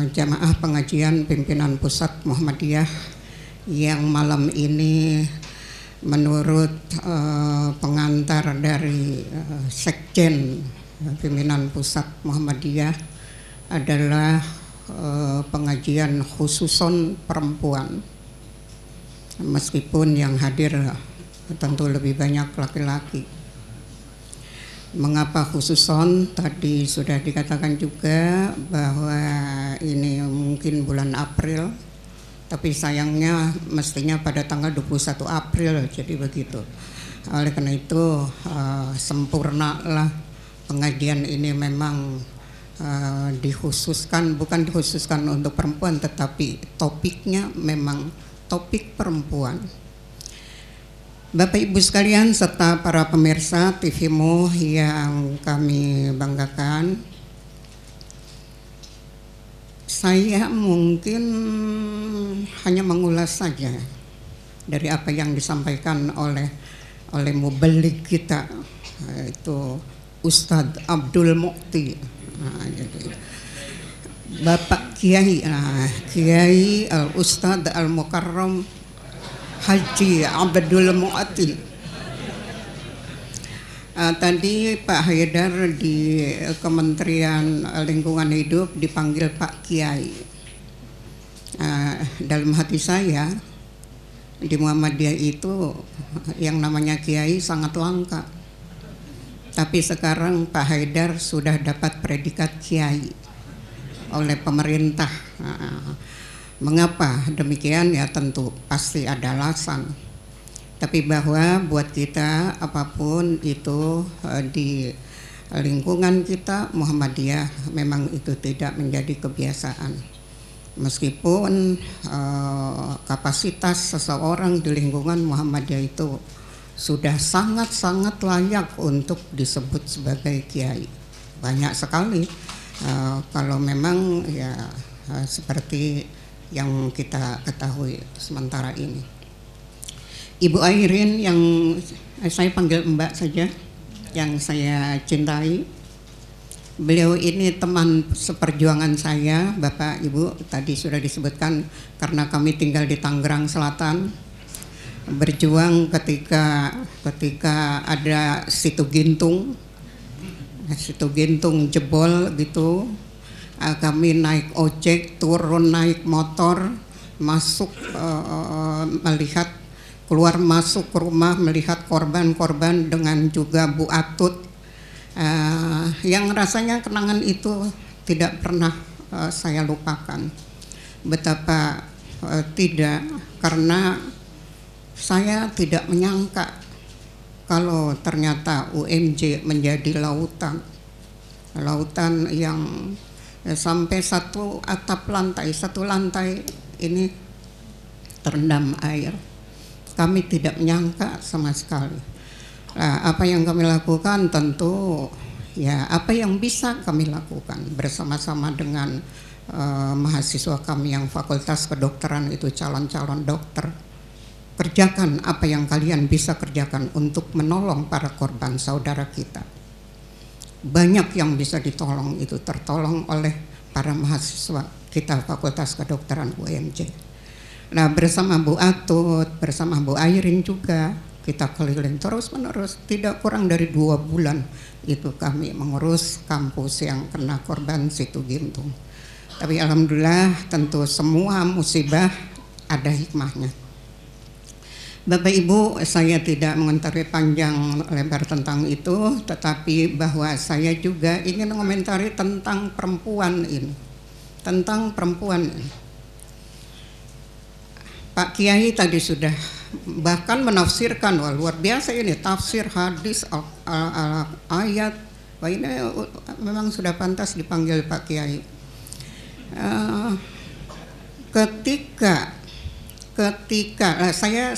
jamaah pengajian pimpinan pusat Muhammadiyah yang malam ini menurut pengantar dari Sekjen pimpinan pusat Muhammadiyah adalah pengajian khususon perempuan, meskipun yang hadir tentu lebih banyak laki-laki. Mengapa khususon? Tadi sudah dikatakan juga bahwa ini mungkin bulan April, tapi sayangnya mestinya pada tanggal 21 April, jadi begitu. Oleh karena itu sempurnalah pengajian ini memang dikhususkan, bukan dikhususkan untuk perempuan, tetapi topiknya memang topik perempuan. Bapak Ibu sekalian serta para pemirsa TV-mu yang kami banggakan, saya mungkin hanya mengulas saja dari apa yang disampaikan oleh mubaligh kita, itu Ustadz Abdul Mukti. Bapak Kiai, Kiai Ustadz Al-Mukarram Haji Abdul Mu'ati. Tadi Pak Haidar di Kementerian Lingkungan Hidup dipanggil Pak Kiai. Dalam hati saya di Muhammadiyah itu yang namanya Kiai sangat langka. Tapi sekarang Pak Haidar sudah dapat predikat Kiai oleh pemerintah. Mengapa demikian? Ya tentu pasti ada alasan. Tapi bahwa buat kita apapun itu di lingkungan kita Muhammadiyah memang itu tidak menjadi kebiasaan. Meskipun kapasitas seseorang di lingkungan Muhammadiyah itu sudah sangat-sangat layak untuk disebut sebagai kiai. Banyak sekali kalau memang ya seperti yang kita ketahui sementara ini. Ibu Airin yang saya panggil Mbak saja, yang saya cintai. Beliau ini teman seperjuangan saya, Bapak Ibu tadi sudah disebutkan, karena kami tinggal di Tangerang Selatan. Berjuang ketika ada situ gintung jebol gitu. Kami naik ojek, turun naik motor, masuk melihat keluar masuk ke rumah, melihat korban-korban dengan juga Bu Atut, yang rasanya kenangan itu tidak pernah saya lupakan. Betapa tidak, karena saya tidak menyangka kalau ternyata UMJ menjadi lautan yang sampai satu lantai ini terendam air. Kami tidak menyangka sama sekali. Nah, apa yang kami lakukan tentu ya apa yang bisa kami lakukan bersama-sama dengan mahasiswa kami yang fakultas kedokteran itu calon-calon dokter. Kerjakan apa yang kalian bisa kerjakan untuk menolong para korban saudara kita. Banyak yang bisa ditolong itu tertolong oleh para mahasiswa kita fakultas kedokteran UMJ. Nah, bersama Bu Atut, bersama Bu Airin juga kita keliling terus menerus, tidak kurang dari 2 bulan itu kami mengurus kampus yang kena korban situ gintung. Tapi alhamdulillah tentu semua musibah ada hikmahnya. Bapak Ibu, saya tidak mengomentari panjang lebar tentang itu, tetapi bahwa saya juga ingin mengomentari tentang perempuan ini. Pak Kiai tadi sudah bahkan menafsirkan, wah luar biasa ini tafsir hadis ayat. Wah ini memang sudah pantas dipanggil Pak Kiai. Ketika saya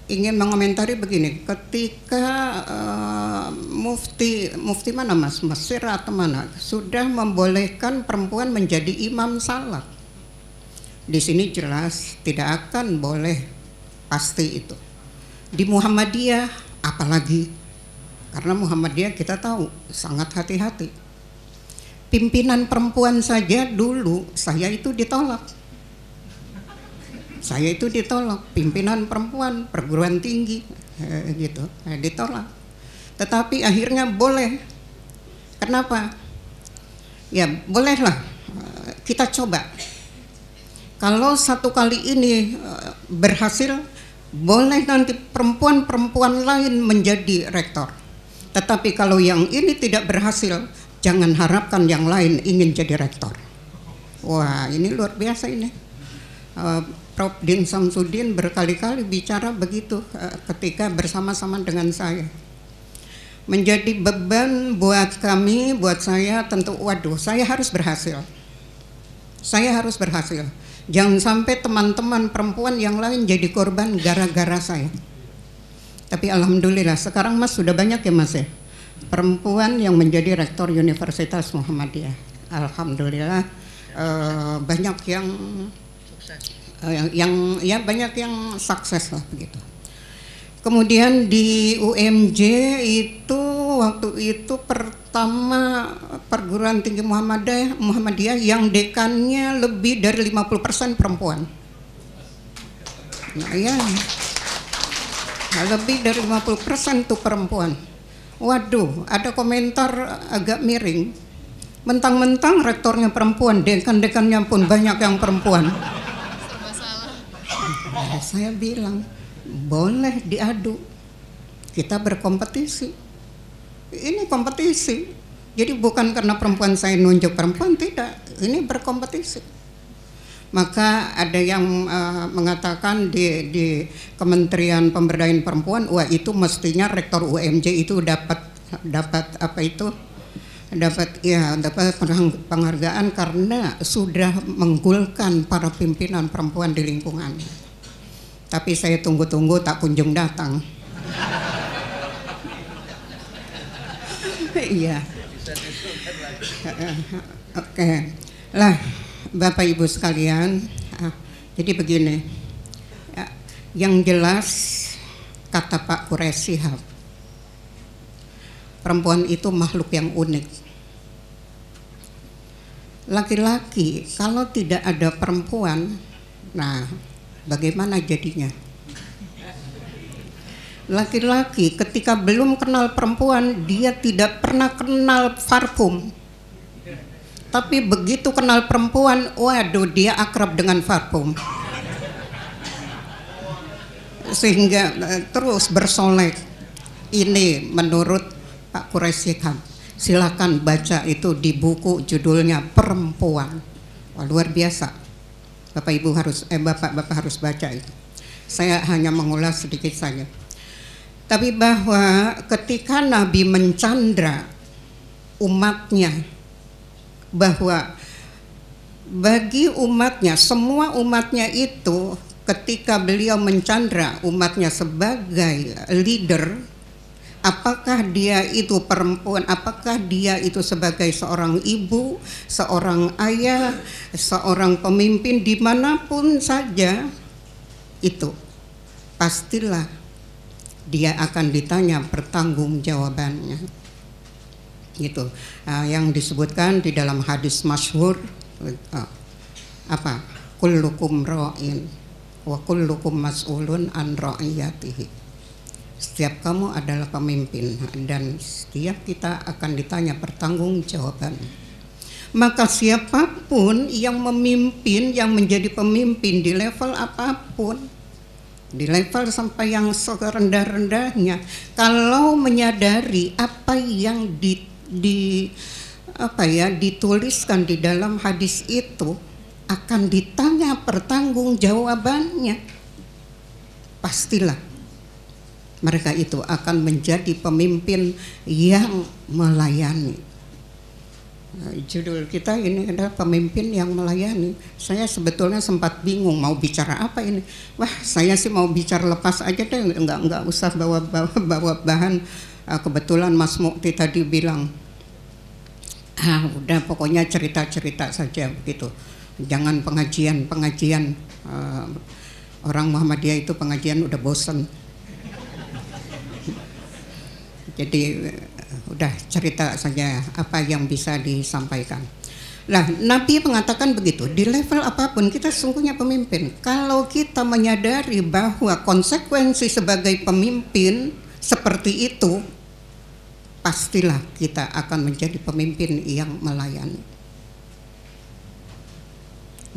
ingin mengomentari begini, ketika mufti mana Mas, Mesir atau mana sudah membolehkan perempuan menjadi imam salat. Di sini jelas tidak akan boleh, pasti itu. Di Muhammadiyah apalagi, karena Muhammadiyah kita tahu sangat hati-hati. Pimpinan perempuan saja dulu saya itu ditolak. Pimpinan perempuan perguruan tinggi gitu, ditolak. Tetapi akhirnya boleh. Kenapa? Ya bolehlah, kita coba. Kalau satu kali ini berhasil, boleh nanti perempuan-perempuan lain menjadi rektor. Tetapi kalau yang ini tidak berhasil, jangan harapkan yang lain ingin jadi rektor. Wah, ini luar biasa ini. Prof. Din Samsudin berkali-kali bicara begitu ketika bersama-sama dengan saya. Menjadi beban buat kami, buat saya tentu, waduh, saya harus berhasil. Jangan sampai teman-teman perempuan yang lain jadi korban gara-gara saya. Tapi alhamdulillah sekarang Mas sudah banyak ya Mas ya, perempuan yang menjadi rektor Universitas Muhammadiyah. Alhamdulillah banyak yang banyak yang sukses lah begitu. Kemudian di UMJ itu waktu itu pertama perguruan tinggi Muhammadiyah yang dekannya lebih dari 50% perempuan. Nah ya, lebih dari 50% tuh perempuan. Waduh, ada komentar agak miring. Mentang-mentang rektornya perempuan, dekan-dekannya pun banyak yang perempuan. Nah, saya bilang, boleh diadu, kita berkompetisi. Ini kompetisi, jadi bukan karena perempuan saya nunjuk perempuan, tidak, ini berkompetisi. Maka ada yang mengatakan di Kementerian Pemberdayaan Perempuan, wah itu mestinya rektor UMJ itu dapat apa itu? Dapat penghargaan karena sudah menggulkan para pimpinan perempuan di lingkungannya. Tapi saya tunggu-tunggu tak kunjung datang. Iya. Oke. Lah, Bapak Ibu sekalian, jadi begini. Yang jelas kata Pak Quraisy Shihab, perempuan itu makhluk yang unik. Laki-laki kalau tidak ada perempuan, nah bagaimana jadinya? Laki-laki ketika belum kenal perempuan, dia tidak pernah kenal parfum. Tapi begitu kenal perempuan, waduh dia akrab dengan parfum. Sehingga terus bersolek. Ini menurut Pak Quraisy Shihab. Silakan baca itu di buku judulnya Perempuan. Wah, luar biasa. Bapak Ibu harus Bapak harus baca itu. Saya hanya mengulas sedikit saja. Tapi bahwa ketika Nabi mencandra umatnya, bahwa bagi umatnya, semua umatnya itu ketika beliau mencandra umatnya sebagai leader, apakah dia itu perempuan, apakah dia itu sebagai seorang ibu, seorang ayah, seorang pemimpin dimanapun saja, itu pastilah dia akan ditanya pertanggungjawabannya. Gitu. Yang disebutkan di dalam hadis masyhur apa? Kullukum ra'in wa kullukum mas'ulun an ra'iyatihi. Setiap kamu adalah pemimpin dan setiap kita akan ditanya pertanggungjawaban. Maka siapapun yang memimpin, yang menjadi pemimpin di level apapun, di level sampai yang serendah-rendahnya, kalau menyadari apa yang dituliskan di dalam hadis itu, akan ditanya pertanggungjawabannya, pastilah mereka itu akan menjadi pemimpin yang melayani. Judul kita ini adalah pemimpin yang melayani. Saya sebetulnya sempat bingung mau bicara apa ini. Wah, saya sih mau bicara lepas aja deh, enggak usah bawa bahan. Kebetulan Mas Mukti tadi bilang, udah pokoknya cerita-cerita saja begitu. Jangan pengajian orang Muhammadiyah itu pengajian udah bosen. Jadi udah cerita saja apa yang bisa disampaikan. Nah, Nabi mengatakan begitu, di level apapun kita sesungguhnya pemimpin. Kalau kita menyadari bahwa konsekuensi sebagai pemimpin seperti itu, pastilah kita akan menjadi pemimpin yang melayani.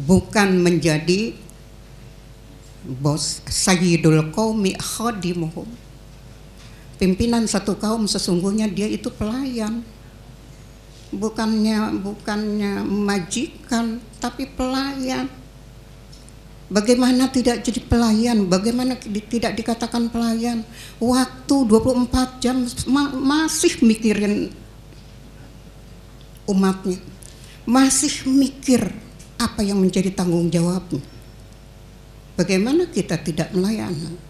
Bukan menjadi bos, sayyidul qaumi khadimuhum. Pimpinan satu kaum sesungguhnya dia itu pelayan, bukannya majikan, tapi pelayan. Bagaimana tidak jadi pelayan? Bagaimana tidak dikatakan pelayan? Waktu 24 jam masih mikirin umatnya, masih mikir apa yang menjadi tanggung jawabnya. Bagaimana kita tidak melayani?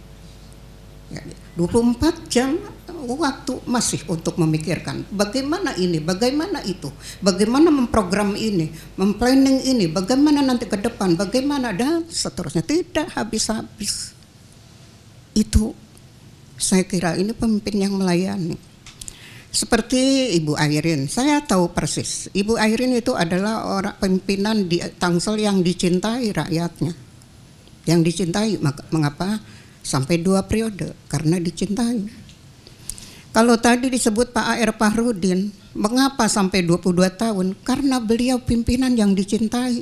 24 jam waktu masih untuk memikirkan bagaimana ini, bagaimana itu, bagaimana memprogram ini, memplanning ini, bagaimana nanti ke depan, bagaimana dan seterusnya, tidak habis-habis. Itu saya kira ini pemimpin yang melayani. Seperti Ibu Airin, saya tahu persis Ibu Airin itu adalah orang pimpinan di Tangsel yang dicintai rakyatnya, yang dicintai. Mengapa? Sampai 2 periode, karena dicintai. Kalau tadi disebut Pak A.R. Fahrudin, mengapa sampai 22 tahun? Karena beliau pimpinan yang dicintai.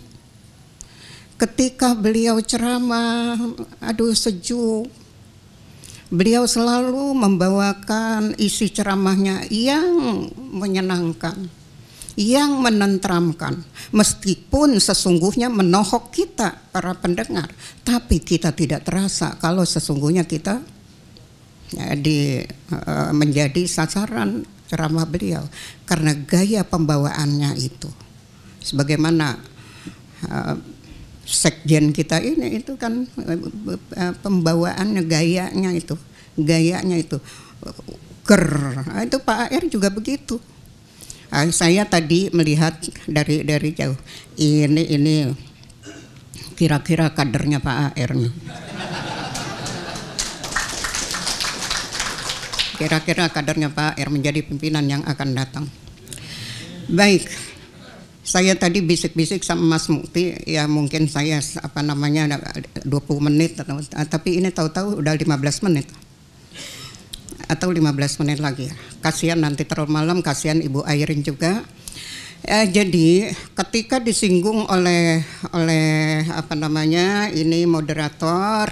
Ketika beliau ceramah, sejuk. Beliau selalu membawakan isi ceramahnya yang menyenangkan, yang menenteramkan. Meskipun sesungguhnya menohok kita para pendengar, tapi kita tidak terasa kalau sesungguhnya kita menjadi sasaran ceramah beliau karena gaya pembawaannya itu. Sebagaimana sekjen kita ini itu kan pembawaannya, gayanya itu itu Pak AR juga begitu. Saya tadi melihat dari jauh, ini kira-kira kadernya Pak AR nih. Kira-kira kadernya Pak AR menjadi pimpinan yang akan datang. Baik, saya tadi bisik-bisik sama Mas Mukti, ya mungkin saya 20 menit, tapi ini tahu-tahu udah 15 menit. Atau 15 menit lagi. Kasihan nanti terlalu malam, kasihan Ibu Airin juga. Jadi ketika disinggung oleh ini moderator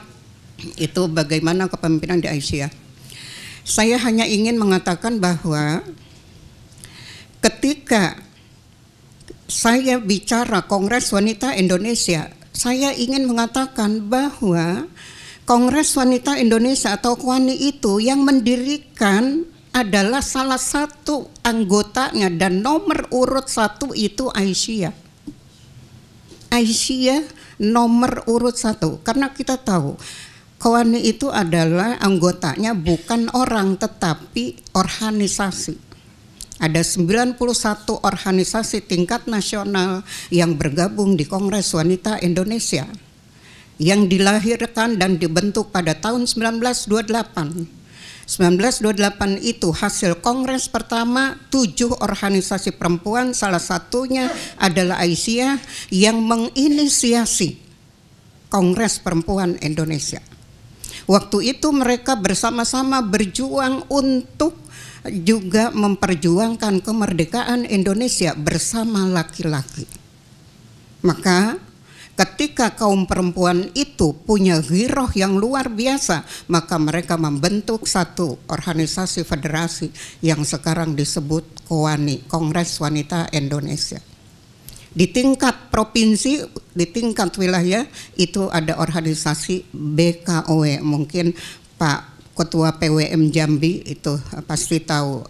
itu bagaimana kepemimpinan di Aisyah. Saya hanya ingin mengatakan bahwa ketika saya bicara Kongres Wanita Indonesia, saya ingin mengatakan bahwa Kongres Wanita Indonesia atau KWANI itu yang mendirikan adalah salah satu anggotanya dan nomor urut 1 itu Aisyah. Aisyah nomor urut 1 karena kita tahu KWANI itu adalah anggotanya bukan orang tetapi organisasi. Ada 91 organisasi tingkat nasional yang bergabung di Kongres Wanita Indonesia yang dilahirkan dan dibentuk pada tahun 1928. 1928 itu hasil kongres pertama 7 organisasi perempuan, salah satunya adalah Aisyah yang menginisiasi Kongres Perempuan Indonesia. Waktu itu mereka bersama-sama berjuang untuk juga memperjuangkan kemerdekaan Indonesia bersama laki-laki. Maka ketika kaum perempuan itu punya ghiroh yang luar biasa, maka mereka membentuk satu organisasi federasi yang sekarang disebut KWANI, Kongres Wanita Indonesia. Di tingkat provinsi, di tingkat wilayah itu ada organisasi BKOW, mungkin Pak Ketua PWM Jambi itu pasti tahu.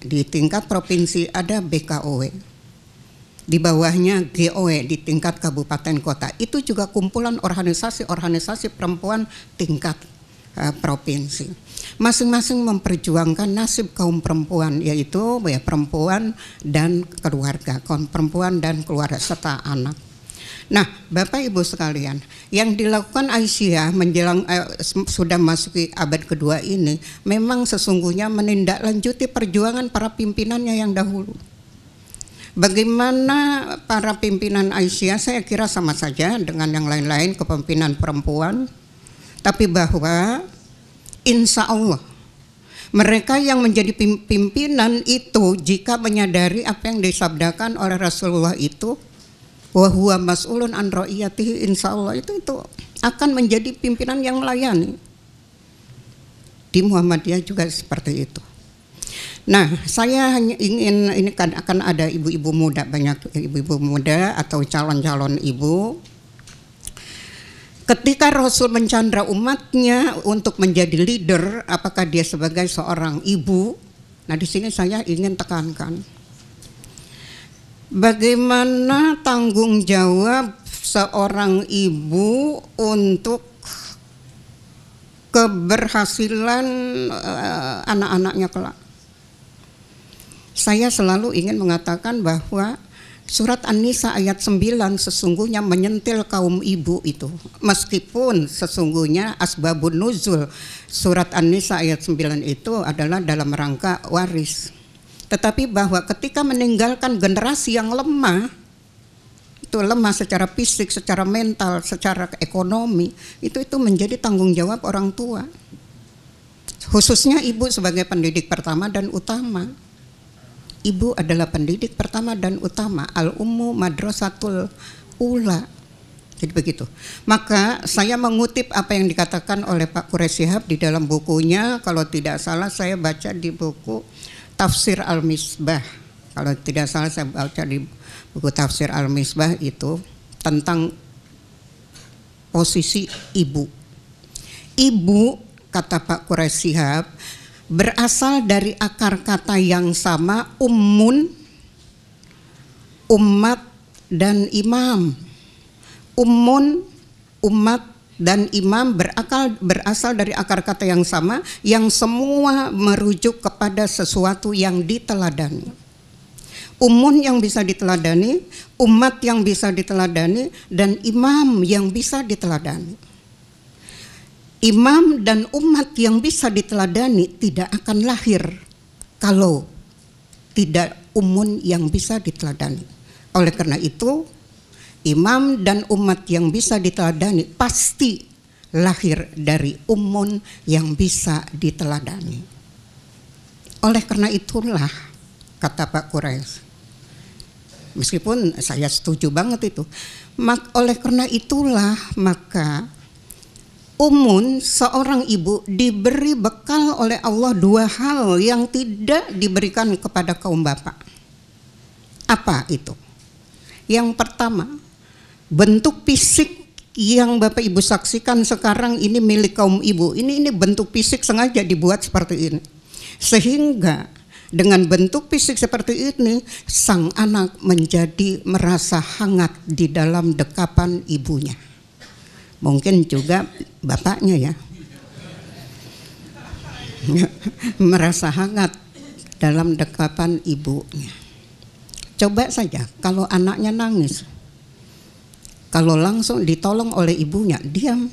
Di tingkat provinsi ada BKOW. Di bawahnya GOW di tingkat kabupaten kota. Itu juga kumpulan organisasi-organisasi perempuan tingkat provinsi. Masing-masing memperjuangkan nasib kaum perempuan, yaitu perempuan dan keluarga, kaum perempuan dan keluarga serta anak. Nah, Bapak Ibu sekalian, yang dilakukan Aisyah menjelang sudah masuki abad kedua ini memang sesungguhnya menindaklanjuti perjuangan para pimpinannya yang dahulu. Bagaimana para pimpinan Aisyah, saya kira sama saja dengan yang lain-lain kepemimpinan perempuan, tapi bahwa insya Allah mereka yang menjadi pimpinan itu jika menyadari apa yang disabdakan oleh Rasulullah itu, wa huwa mas'ulun an ra'iyatihi, insya Allah itu akan menjadi pimpinan yang melayani. Di Muhammadiyah juga seperti itu. Nah, saya hanya ingin, ini kan akan ada ibu-ibu muda, banyak ibu-ibu muda atau calon-calon ibu. Ketika Rasul mencandra umatnya untuk menjadi leader, apakah dia sebagai seorang ibu? Nah, di sini saya ingin tekankan bagaimana tanggung jawab seorang ibu untuk keberhasilan anak-anaknya kelak. Saya selalu ingin mengatakan bahwa surat An-Nisa ayat 9 sesungguhnya menyentil kaum ibu itu. Meskipun sesungguhnya asbabun nuzul surat An-Nisa ayat 9 itu adalah dalam rangka waris. Tetapi bahwa ketika meninggalkan generasi yang lemah, itu lemah secara fisik, secara mental, secara ekonomi, itu menjadi tanggung jawab orang tua. Khususnya ibu sebagai pendidik pertama dan utama. Ibu adalah pendidik pertama dan utama, al-ummu madrasatul ula. Jadi begitu. Maka saya mengutip apa yang dikatakan oleh Pak Quraish Shihab di dalam bukunya, kalau tidak salah saya baca di buku Tafsir Al-Misbah, Kalau tidak salah saya baca di buku tafsir Al-Misbah itu tentang posisi ibu. Ibu, kata Pak Quraish Shihab, berasal dari akar kata yang sama, ummun, umat, dan imam. Ummun, umat, dan imam berasal dari akar kata yang sama, yang semua merujuk kepada sesuatu yang diteladani. Ummun yang bisa diteladani, umat yang bisa diteladani, dan imam yang bisa diteladani. Imam dan umat yang bisa diteladani tidak akan lahir kalau tidak ummun yang bisa diteladani. Oleh karena itu, imam dan umat yang bisa diteladani pasti lahir dari ummun yang bisa diteladani. Oleh karena itulah, kata Pak Quraish, meskipun saya setuju banget itu, oleh karena itulah maka ummun, seorang ibu diberi bekal oleh Allah dua hal yang tidak diberikan kepada kaum bapak. Apa itu? Yang pertama, bentuk fisik yang Bapak Ibu saksikan sekarang ini milik kaum ibu. Ini bentuk fisik sengaja dibuat seperti ini. Sehingga dengan bentuk fisik seperti ini, sang anak menjadi merasa hangat di dalam dekapan ibunya. Mungkin juga bapaknya ya, merasa hangat dalam dekapan ibunya. Coba saja kalau anaknya nangis, kalau langsung ditolong oleh ibunya diam,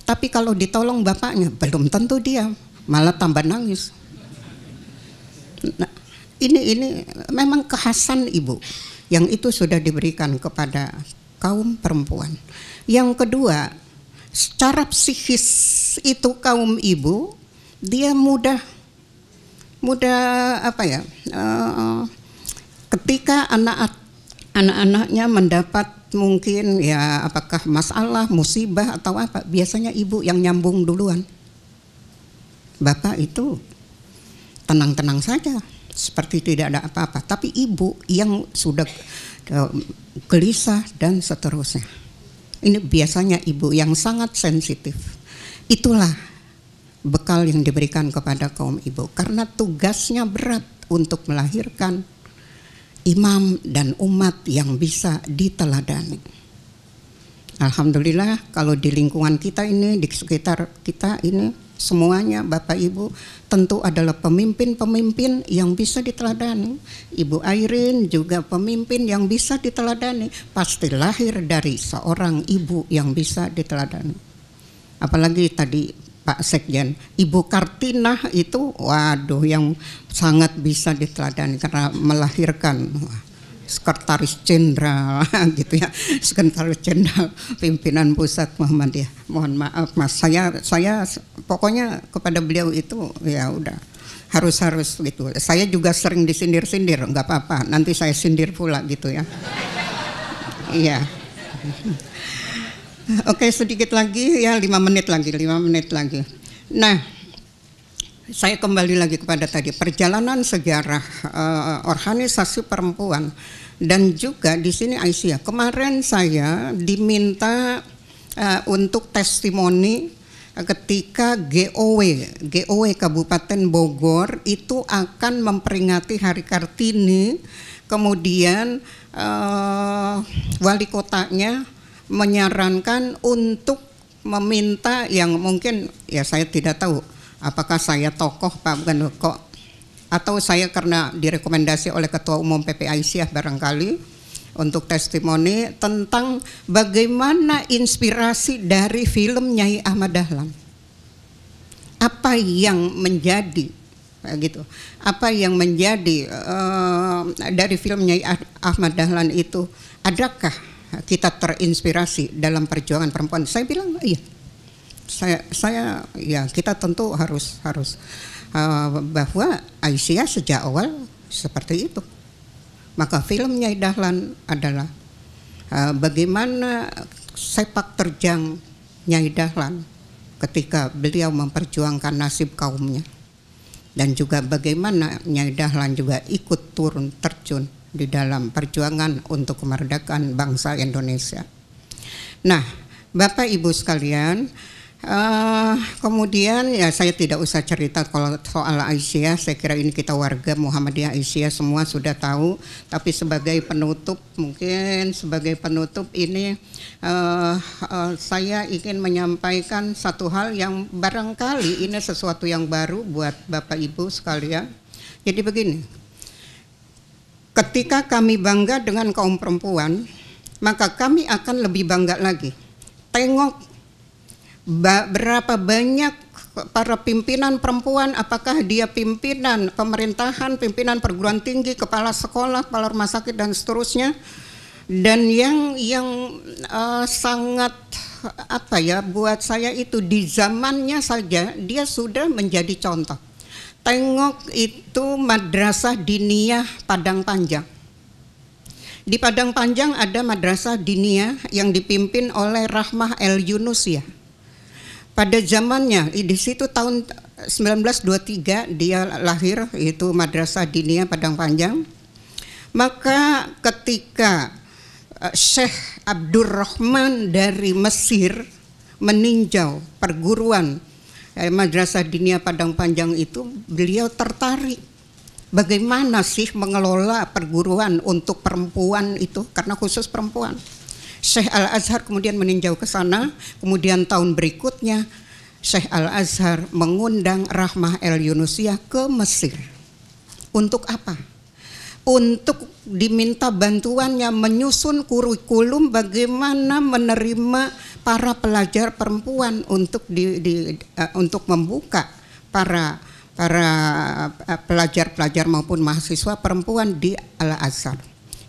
tapi kalau ditolong bapaknya belum tentu diam, malah tambah nangis. Nah, ini memang kekhasan ibu yang itu sudah diberikan kepada kaum perempuan. Yang kedua, secara psikis itu kaum ibu dia mudah apa ya? Ketika anak-anaknya mendapat mungkin ya apakah masalah, musibah atau apa, biasanya ibu yang nyambung duluan. Bapak itu tenang-tenang saja, seperti tidak ada apa-apa. Tapi ibu yang sudah gelisah dan seterusnya. Ini biasanya ibu yang sangat sensitif. Itulah bekal yang diberikan kepada kaum ibu, karena tugasnya berat untuk melahirkan imam dan umat yang bisa diteladani. Alhamdulillah kalau di lingkungan kita ini, di sekitar kita ini, semuanya Bapak Ibu tentu adalah pemimpin-pemimpin yang bisa diteladani. Ibu Airin juga pemimpin yang bisa diteladani. Pasti lahir dari seorang ibu yang bisa diteladani. Apalagi tadi Pak Sekjen, Ibu Kartinah itu waduh yang sangat bisa diteladani karena melahirkan sekretaris jenderal gitu ya, sekretaris jenderal pimpinan pusat Muhammadiyah. Mohon maaf Mas, saya pokoknya kepada beliau itu ya udah harus gitu. Saya juga sering disindir-sindir, nggak apa-apa, nanti saya sindir pula gitu ya. Iya. Oke, sedikit lagi ya, 5 menit lagi. Nah, saya kembali lagi kepada tadi perjalanan sejarah organisasi perempuan dan juga di sini Aisyah. Kemarin saya diminta untuk testimoni ketika GOW Kabupaten Bogor itu akan memperingati Hari Kartini, kemudian wali kotanya menyarankan untuk meminta yang mungkin ya saya tidak tahu apakah saya tokoh Pak bukan kok, atau saya karena direkomendasi oleh Ketua Umum PP Aisyah barangkali untuk testimoni tentang bagaimana inspirasi dari film Nyai Ahmad Dahlan. Apa yang menjadi gitu? Apa yang menjadi dari film Nyai Ahmad Dahlan itu? Adakah kita terinspirasi dalam perjuangan perempuan? Saya bilang iya. Saya ya kita tentu harus bahwa Aisyah sejak awal seperti itu. Maka film Nyai Dahlan adalah bagaimana sepak terjang Nyai Dahlan ketika beliau memperjuangkan nasib kaumnya. dan juga bagaimana Nyai Dahlan juga ikut turun terjun di dalam perjuangan untuk kemerdekaan bangsa Indonesia. Nah, Bapak Ibu sekalian, kemudian ya saya tidak usah cerita kalau soal Aisyah, saya kira ini kita warga Muhammadiyah Aisyah semua sudah tahu. Tapi sebagai penutup, mungkin sebagai penutup ini saya ingin menyampaikan satu hal yang barangkali ini sesuatu yang baru buat Bapak Ibu sekalian. Jadi begini, ketika kami bangga dengan kaum perempuan, maka kami akan lebih bangga lagi. Tengok berapa banyak para pimpinan perempuan, apakah dia pimpinan pemerintahan, pimpinan perguruan tinggi, kepala sekolah, kepala rumah sakit dan seterusnya. Dan yang sangat buat saya itu di zamannya saja dia sudah menjadi contoh. Tengok itu Madrasah Diniyah Padang Panjang. Di Padang Panjang ada Madrasah Diniyah yang dipimpin oleh Rahmah El Yunusiyah. Pada zamannya, di situ tahun 1923 dia lahir, itu Madrasah Diniyah Padang Panjang. Maka ketika Syekh Abdurrahman dari Mesir meninjau perguruan Madrasah Diniyah Padang Panjang itu, beliau tertarik. Bagaimana sih mengelola perguruan untuk perempuan itu, karena khusus perempuan. Syekh Al-Azhar kemudian meninjau ke sana. Kemudian tahun berikutnya Syekh Al-Azhar mengundang Rahmah El Yunusiyah ke Mesir. Untuk apa? Untuk diminta bantuannya menyusun kurikulum bagaimana menerima para pelajar perempuan untuk untuk membuka para pelajar-pelajar maupun mahasiswa perempuan di Al-Azhar.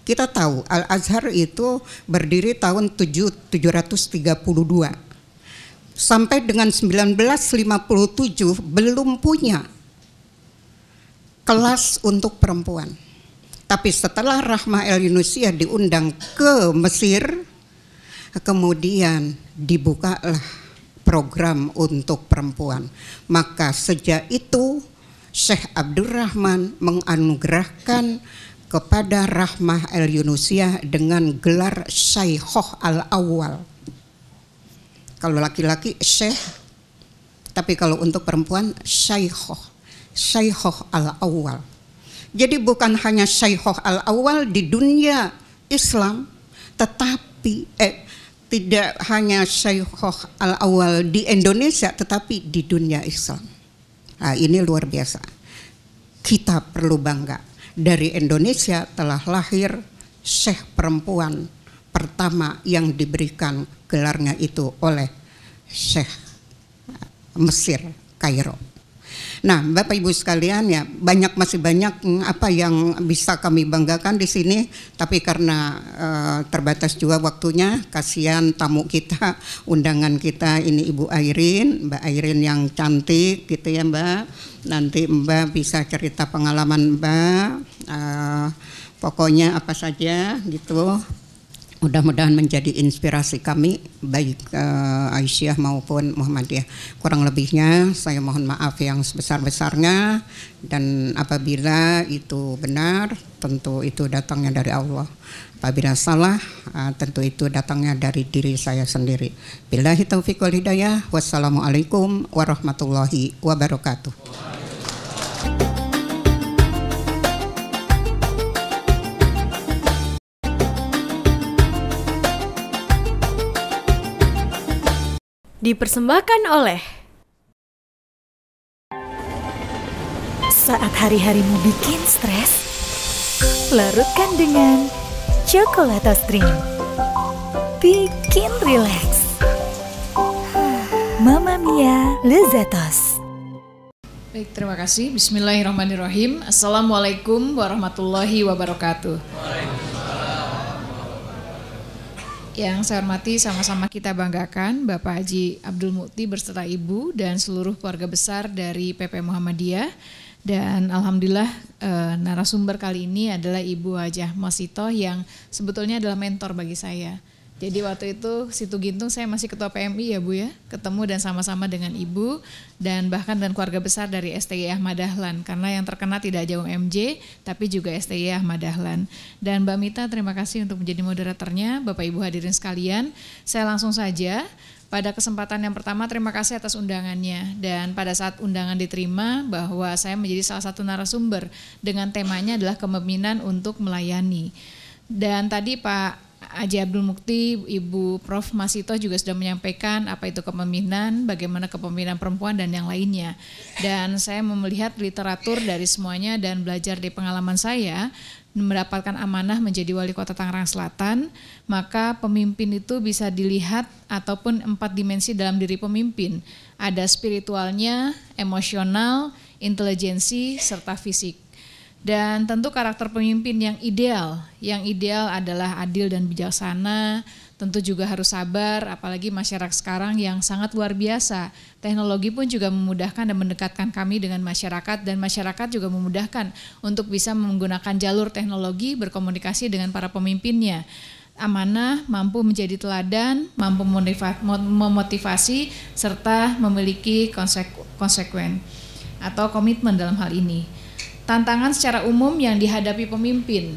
Kita tahu Al-Azhar itu berdiri tahun 732. Sampai dengan 1957 belum punya kelas untuk perempuan. Tapi setelah Rahmah El Yunusiyah diundang ke Mesir, kemudian dibukalah program untuk perempuan. Maka sejak itu Syekh Abdurrahman menganugerahkan kepada Rahmah El Yunusiyah dengan gelar Syaikhah Al-Awwal. Kalau laki-laki Syekh, tapi kalau untuk perempuan Syaikhah Al-Awwal. Jadi bukan hanya Syaikhah Al-Awwal di dunia Islam, tetapi tidak hanya Syaikhah Al-Awwal di Indonesia, tetapi di dunia Islam. Nah, ini luar biasa. Kita perlu bangga. Dari Indonesia telah lahir syekh perempuan pertama yang diberikan gelarnya itu oleh Syekh Mesir, Kairo. Nah, Bapak Ibu sekalian, ya masih banyak apa yang bisa kami banggakan di sini, tapi karena terbatas juga waktunya, kasihan tamu kita, undangan kita ini Ibu Airin, Mbak Airin yang cantik gitu ya Mbak. Nanti Mbak bisa cerita pengalaman Mbak, pokoknya apa saja gitu. Mudah-mudahan menjadi inspirasi kami, baik Aisyah maupun Muhammadiyah. Kurang lebihnya saya mohon maaf yang sebesar-besarnya, dan apabila itu benar tentu itu datangnya dari Allah. Apabila salah tentu itu datangnya dari diri saya sendiri. Billahi taufiq wal hidayah. Wassalamualaikum warahmatullahi wabarakatuh. Dipersembahkan oleh saat hari-harimu bikin stres, larutkan dengan Cokolatoz Drink. Bikin rileks. Mamma Mia Lezatos. Baik, terima kasih. Bismillahirrahmanirrahim. Assalamualaikum warahmatullahi wabarakatuh. Yang saya hormati, sama-sama kita banggakan Bapak Haji Abdul Mukti berserta Ibu dan seluruh keluarga besar dari PP Muhammadiyah. Dan alhamdulillah narasumber kali ini adalah Ibu Hajah Masitoh yang sebetulnya adalah mentor bagi saya. Jadi waktu itu Situ Gintung saya masih ketua PMI ya Bu ya, ketemu dan sama-sama dengan Ibu dan bahkan dan keluarga besar dari STI Ahmad Dahlan, karena yang terkena tidak jauh MJ tapi juga STI Ahmad Dahlan. Dan Mbak Mita terima kasih untuk menjadi moderatornya. Bapak Ibu hadirin sekalian, saya langsung saja. Pada kesempatan yang pertama terima kasih atas undangannya, dan pada saat undangan diterima bahwa saya menjadi salah satu narasumber dengan temanya adalah kepemimpinan untuk melayani. Dan tadi Pak Haji Abdul Mukti, Ibu Prof. Masito juga sudah menyampaikan apa itu kepemimpinan, bagaimana kepemimpinan perempuan dan yang lainnya. Dan saya melihat literatur dari semuanya dan belajar dari pengalaman saya, mendapatkan amanah menjadi wali kota Tangerang Selatan, maka pemimpin itu bisa dilihat ataupun 4 dimensi dalam diri pemimpin. Ada spiritualnya, emosional, intelijensi, serta fisik. Dan tentu karakter pemimpin yang ideal adalah adil dan bijaksana, tentu juga harus sabar, apalagi masyarakat sekarang yang sangat luar biasa. Teknologi pun juga memudahkan dan mendekatkan kami dengan masyarakat, dan masyarakat juga memudahkan untuk bisa menggunakan jalur teknologi berkomunikasi dengan para pemimpinnya. Amanah, mampu menjadi teladan, mampu memotivasi, serta memiliki konsekuen atau komitmen dalam hal ini. Tantangan secara umum yang dihadapi pemimpin,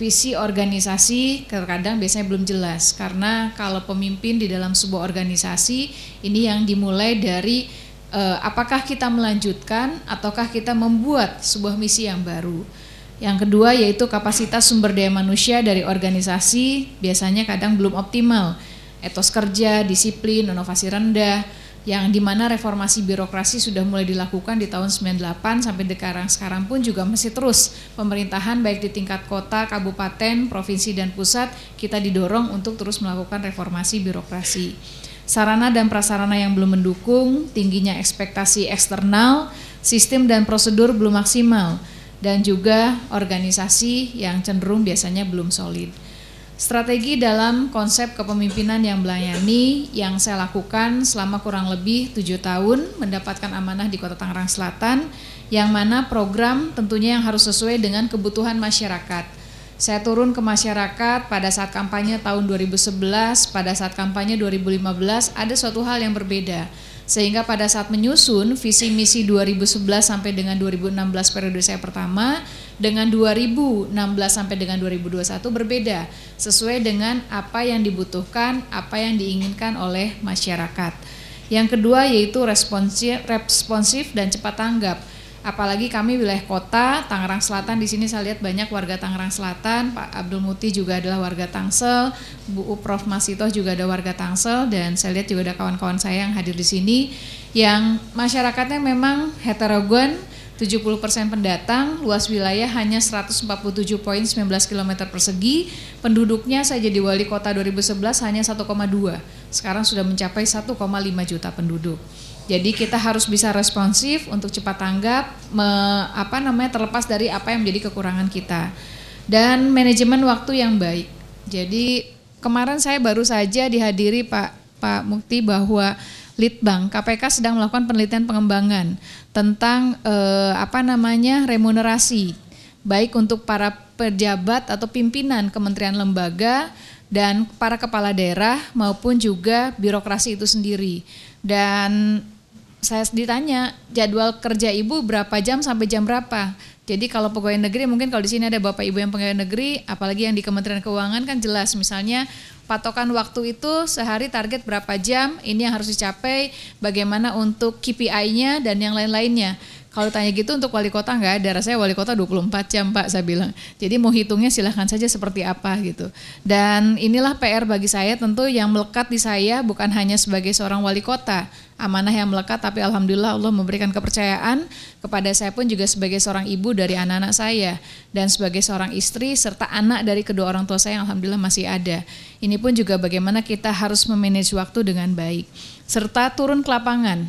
visi organisasi terkadang biasanya belum jelas, karena kalau pemimpin di dalam sebuah organisasi ini yang dimulai dari apakah kita melanjutkan ataukah kita membuat sebuah misi yang baru. Yang kedua yaitu kapasitas sumber daya manusia dari organisasi biasanya kadang belum optimal, etos kerja, disiplin, inovasi rendah, yang dimana reformasi birokrasi sudah mulai dilakukan di tahun 98 sampai sekarang pun juga masih terus pemerintahan baik di tingkat kota, kabupaten, provinsi dan pusat kita didorong untuk terus melakukan reformasi birokrasi. Sarana dan prasarana yang belum mendukung, tingginya ekspektasi eksternal, sistem dan prosedur belum maksimal, dan juga organisasi yang cenderung biasanya belum solid. Strategi dalam konsep kepemimpinan yang melayani yang saya lakukan selama kurang lebih 7 tahun mendapatkan amanah di Kota Tangerang Selatan, yang mana program tentunya yang harus sesuai dengan kebutuhan masyarakat. Saya turun ke masyarakat pada saat kampanye tahun 2011, pada saat kampanye 2015 ada suatu hal yang berbeda. Sehingga pada saat menyusun visi misi 2011 sampai dengan 2016 periode saya pertama, dengan 2016 sampai dengan 2021 berbeda, sesuai dengan apa yang dibutuhkan, apa yang diinginkan oleh masyarakat. Yang kedua yaitu responsif dan cepat tanggap. Apalagi kami wilayah kota Tangerang Selatan, di sini saya lihat banyak warga Tangerang Selatan. Pak Abdul Mukti juga adalah warga Tangsel, Bu Prof Masito juga ada warga Tangsel, dan saya lihat juga ada kawan-kawan saya yang hadir di sini yang masyarakatnya memang heterogen, 70% pendatang, luas wilayah hanya 147,19 km persegi, penduduknya saya jadi wali kota 2011 hanya 1,2, sekarang sudah mencapai 1,5 juta penduduk. Jadi kita harus bisa responsif untuk cepat tanggap, terlepas dari apa yang menjadi kekurangan kita. Dan manajemen waktu yang baik. Jadi kemarin saya baru saja dihadiri Pak Mukti bahwa Litbang KPK sedang melakukan penelitian pengembangan tentang remunerasi baik untuk para pejabat atau pimpinan kementerian lembaga dan para kepala daerah maupun juga birokrasi itu sendiri. Dan saya ditanya jadwal kerja ibu berapa jam sampai jam berapa. Jadi kalau pegawai negeri, mungkin kalau di sini ada bapak ibu yang pegawai negeri, apalagi yang di Kementerian Keuangan kan jelas, misalnya patokan waktu itu sehari target berapa jam, ini yang harus dicapai, bagaimana untuk KPI-nya dan yang lain-lainnya. Kalau tanya gitu untuk wali kota nggak ada, rasanya wali kota 24 jam Pak, saya bilang. Jadi mau hitungnya silahkan saja seperti apa gitu. Dan inilah PR bagi saya tentu yang melekat di saya bukan hanya sebagai seorang wali kota, amanah yang melekat, tapi alhamdulillah Allah memberikan kepercayaan kepada saya pun juga sebagai seorang ibu dari anak-anak saya dan sebagai seorang istri serta anak dari kedua orang tua saya yang alhamdulillah masih ada. Ini pun juga bagaimana kita harus memanage waktu dengan baik serta turun ke lapangan.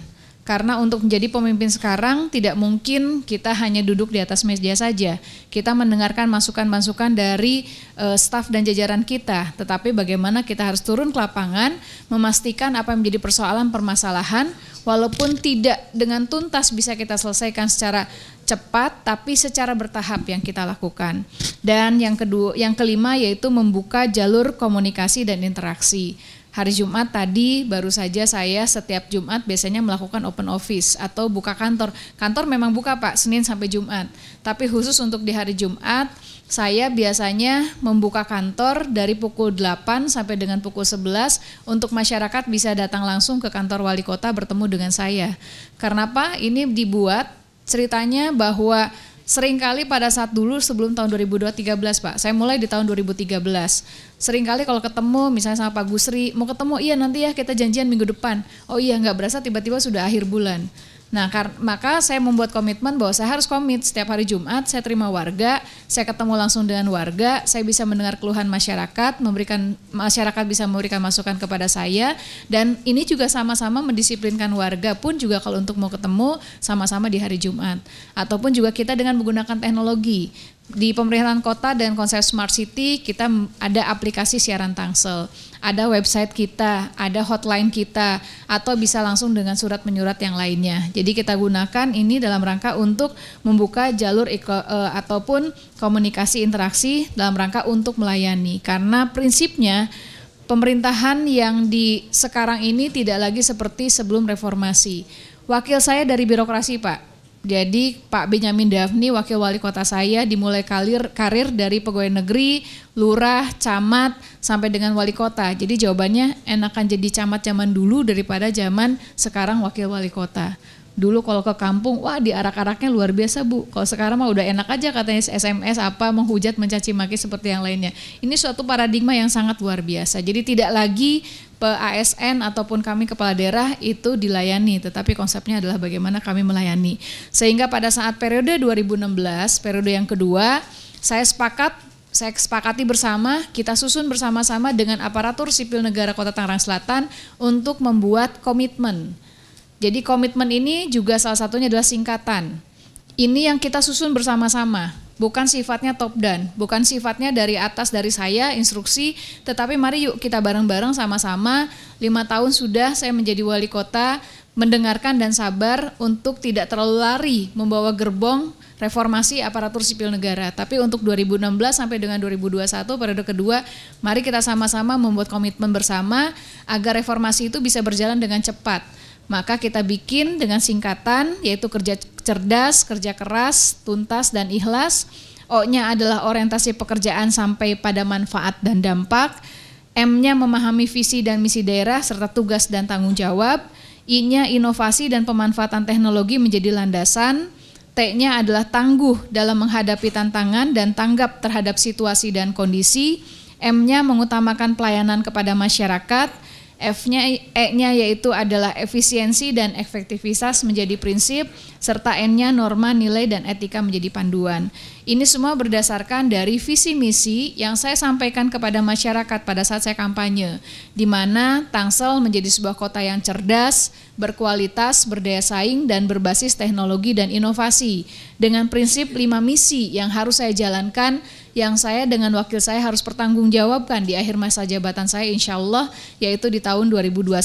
Karena untuk menjadi pemimpin sekarang tidak mungkin kita hanya duduk di atas meja saja. Kita mendengarkan masukan-masukan dari staf dan jajaran kita, tetapi bagaimana kita harus turun ke lapangan, memastikan apa yang menjadi persoalan permasalahan, walaupun tidak dengan tuntas bisa kita selesaikan secara cepat tapi secara bertahap yang kita lakukan. Dan yang kelima yaitu membuka jalur komunikasi dan interaksi. Hari Jumat tadi baru saja saya setiap Jumat biasanya melakukan open office atau buka kantor. Kantor memang buka Pak, Senin sampai Jumat. Tapi khusus untuk di hari Jumat, saya biasanya membuka kantor dari pukul 8 sampai dengan pukul 11 untuk masyarakat bisa datang langsung ke kantor wali kota bertemu dengan saya. Karena apa? Ini dibuat ceritanya bahwa seringkali pada saat dulu sebelum tahun 2013 Pak, saya mulai di tahun 2013. Seringkali kalau ketemu misalnya sama Pak Gusri, mau ketemu, iya nanti ya kita janjian minggu depan. Oh iya, nggak berasa tiba-tiba sudah akhir bulan. Nah, maka saya membuat komitmen bahwa saya harus komit setiap hari Jumat, saya terima warga, saya ketemu langsung dengan warga, saya bisa mendengar keluhan masyarakat, masyarakat bisa memberikan masukan kepada saya, dan ini juga sama-sama mendisiplinkan warga pun juga kalau untuk mau ketemu sama-sama di hari Jumat. Ataupun juga kita dengan menggunakan teknologi. Di pemerintahan kota dan konsep Smart City kita ada aplikasi siaran Tangsel, ada website kita, ada hotline kita, atau bisa langsung dengan surat menyurat yang lainnya. Jadi kita gunakan ini dalam rangka untuk membuka jalur ataupun komunikasi interaksi dalam rangka untuk melayani. Karena prinsipnya pemerintahan yang di sekarang ini tidak lagi seperti sebelum reformasi. Wakil saya dari birokrasi Pak. Jadi Pak Benyamin Daphni, wakil wali kota saya, dimulai karir dari pegawai negeri, lurah, camat, sampai dengan wali kota. Jadi jawabannya enakan jadi camat zaman dulu daripada zaman sekarang wakil wali kota. Dulu kalau ke kampung, wah diarak-araknya luar biasa Bu. Kalau sekarang mah udah enak aja katanya SMS apa, menghujat, mencaci maki seperti yang lainnya. Ini suatu paradigma yang sangat luar biasa. Jadi tidak lagi ASN ataupun kami kepala daerah itu dilayani, tetapi konsepnya adalah bagaimana kami melayani. Sehingga pada saat periode 2016, periode yang kedua, saya sepakati bersama, kita susun bersama-sama dengan aparatur sipil negara Kota Tangerang Selatan untuk membuat komitmen. Jadi komitmen ini juga salah satunya adalah singkatan. Ini yang kita susun bersama-sama. Bukan sifatnya top down, bukan sifatnya dari atas dari saya instruksi, tetapi mari yuk kita bareng-bareng sama-sama. 5 tahun sudah saya menjadi wali kota, mendengarkan dan sabar untuk tidak terlalu lari membawa gerbong reformasi aparatur sipil negara. Tapi untuk 2016 sampai dengan 2021 periode kedua, mari kita sama-sama membuat komitmen bersama agar reformasi itu bisa berjalan dengan cepat. Maka kita bikin dengan singkatan yaitu kerja cerdas, kerja keras, tuntas dan ikhlas. O-nya adalah orientasi pekerjaan sampai pada manfaat dan dampak. M-nya memahami visi dan misi daerah serta tugas dan tanggung jawab. I-nya inovasi dan pemanfaatan teknologi menjadi landasan. T-nya adalah tangguh dalam menghadapi tantangan dan tanggap terhadap situasi dan kondisi. M-nya mengutamakan pelayanan kepada masyarakat. E-nya yaitu adalah efisiensi dan efektivitas menjadi prinsip, serta N-nya norma, nilai, dan etika menjadi panduan. Ini semua berdasarkan dari visi misi yang saya sampaikan kepada masyarakat pada saat saya kampanye, di mana Tangsel menjadi sebuah kota yang cerdas, berkualitas, berdaya saing, dan berbasis teknologi dan inovasi. Dengan prinsip 5 misi yang harus saya jalankan, yang saya dengan wakil saya harus pertanggungjawabkan di akhir masa jabatan saya insya Allah, yaitu di tahun 2021,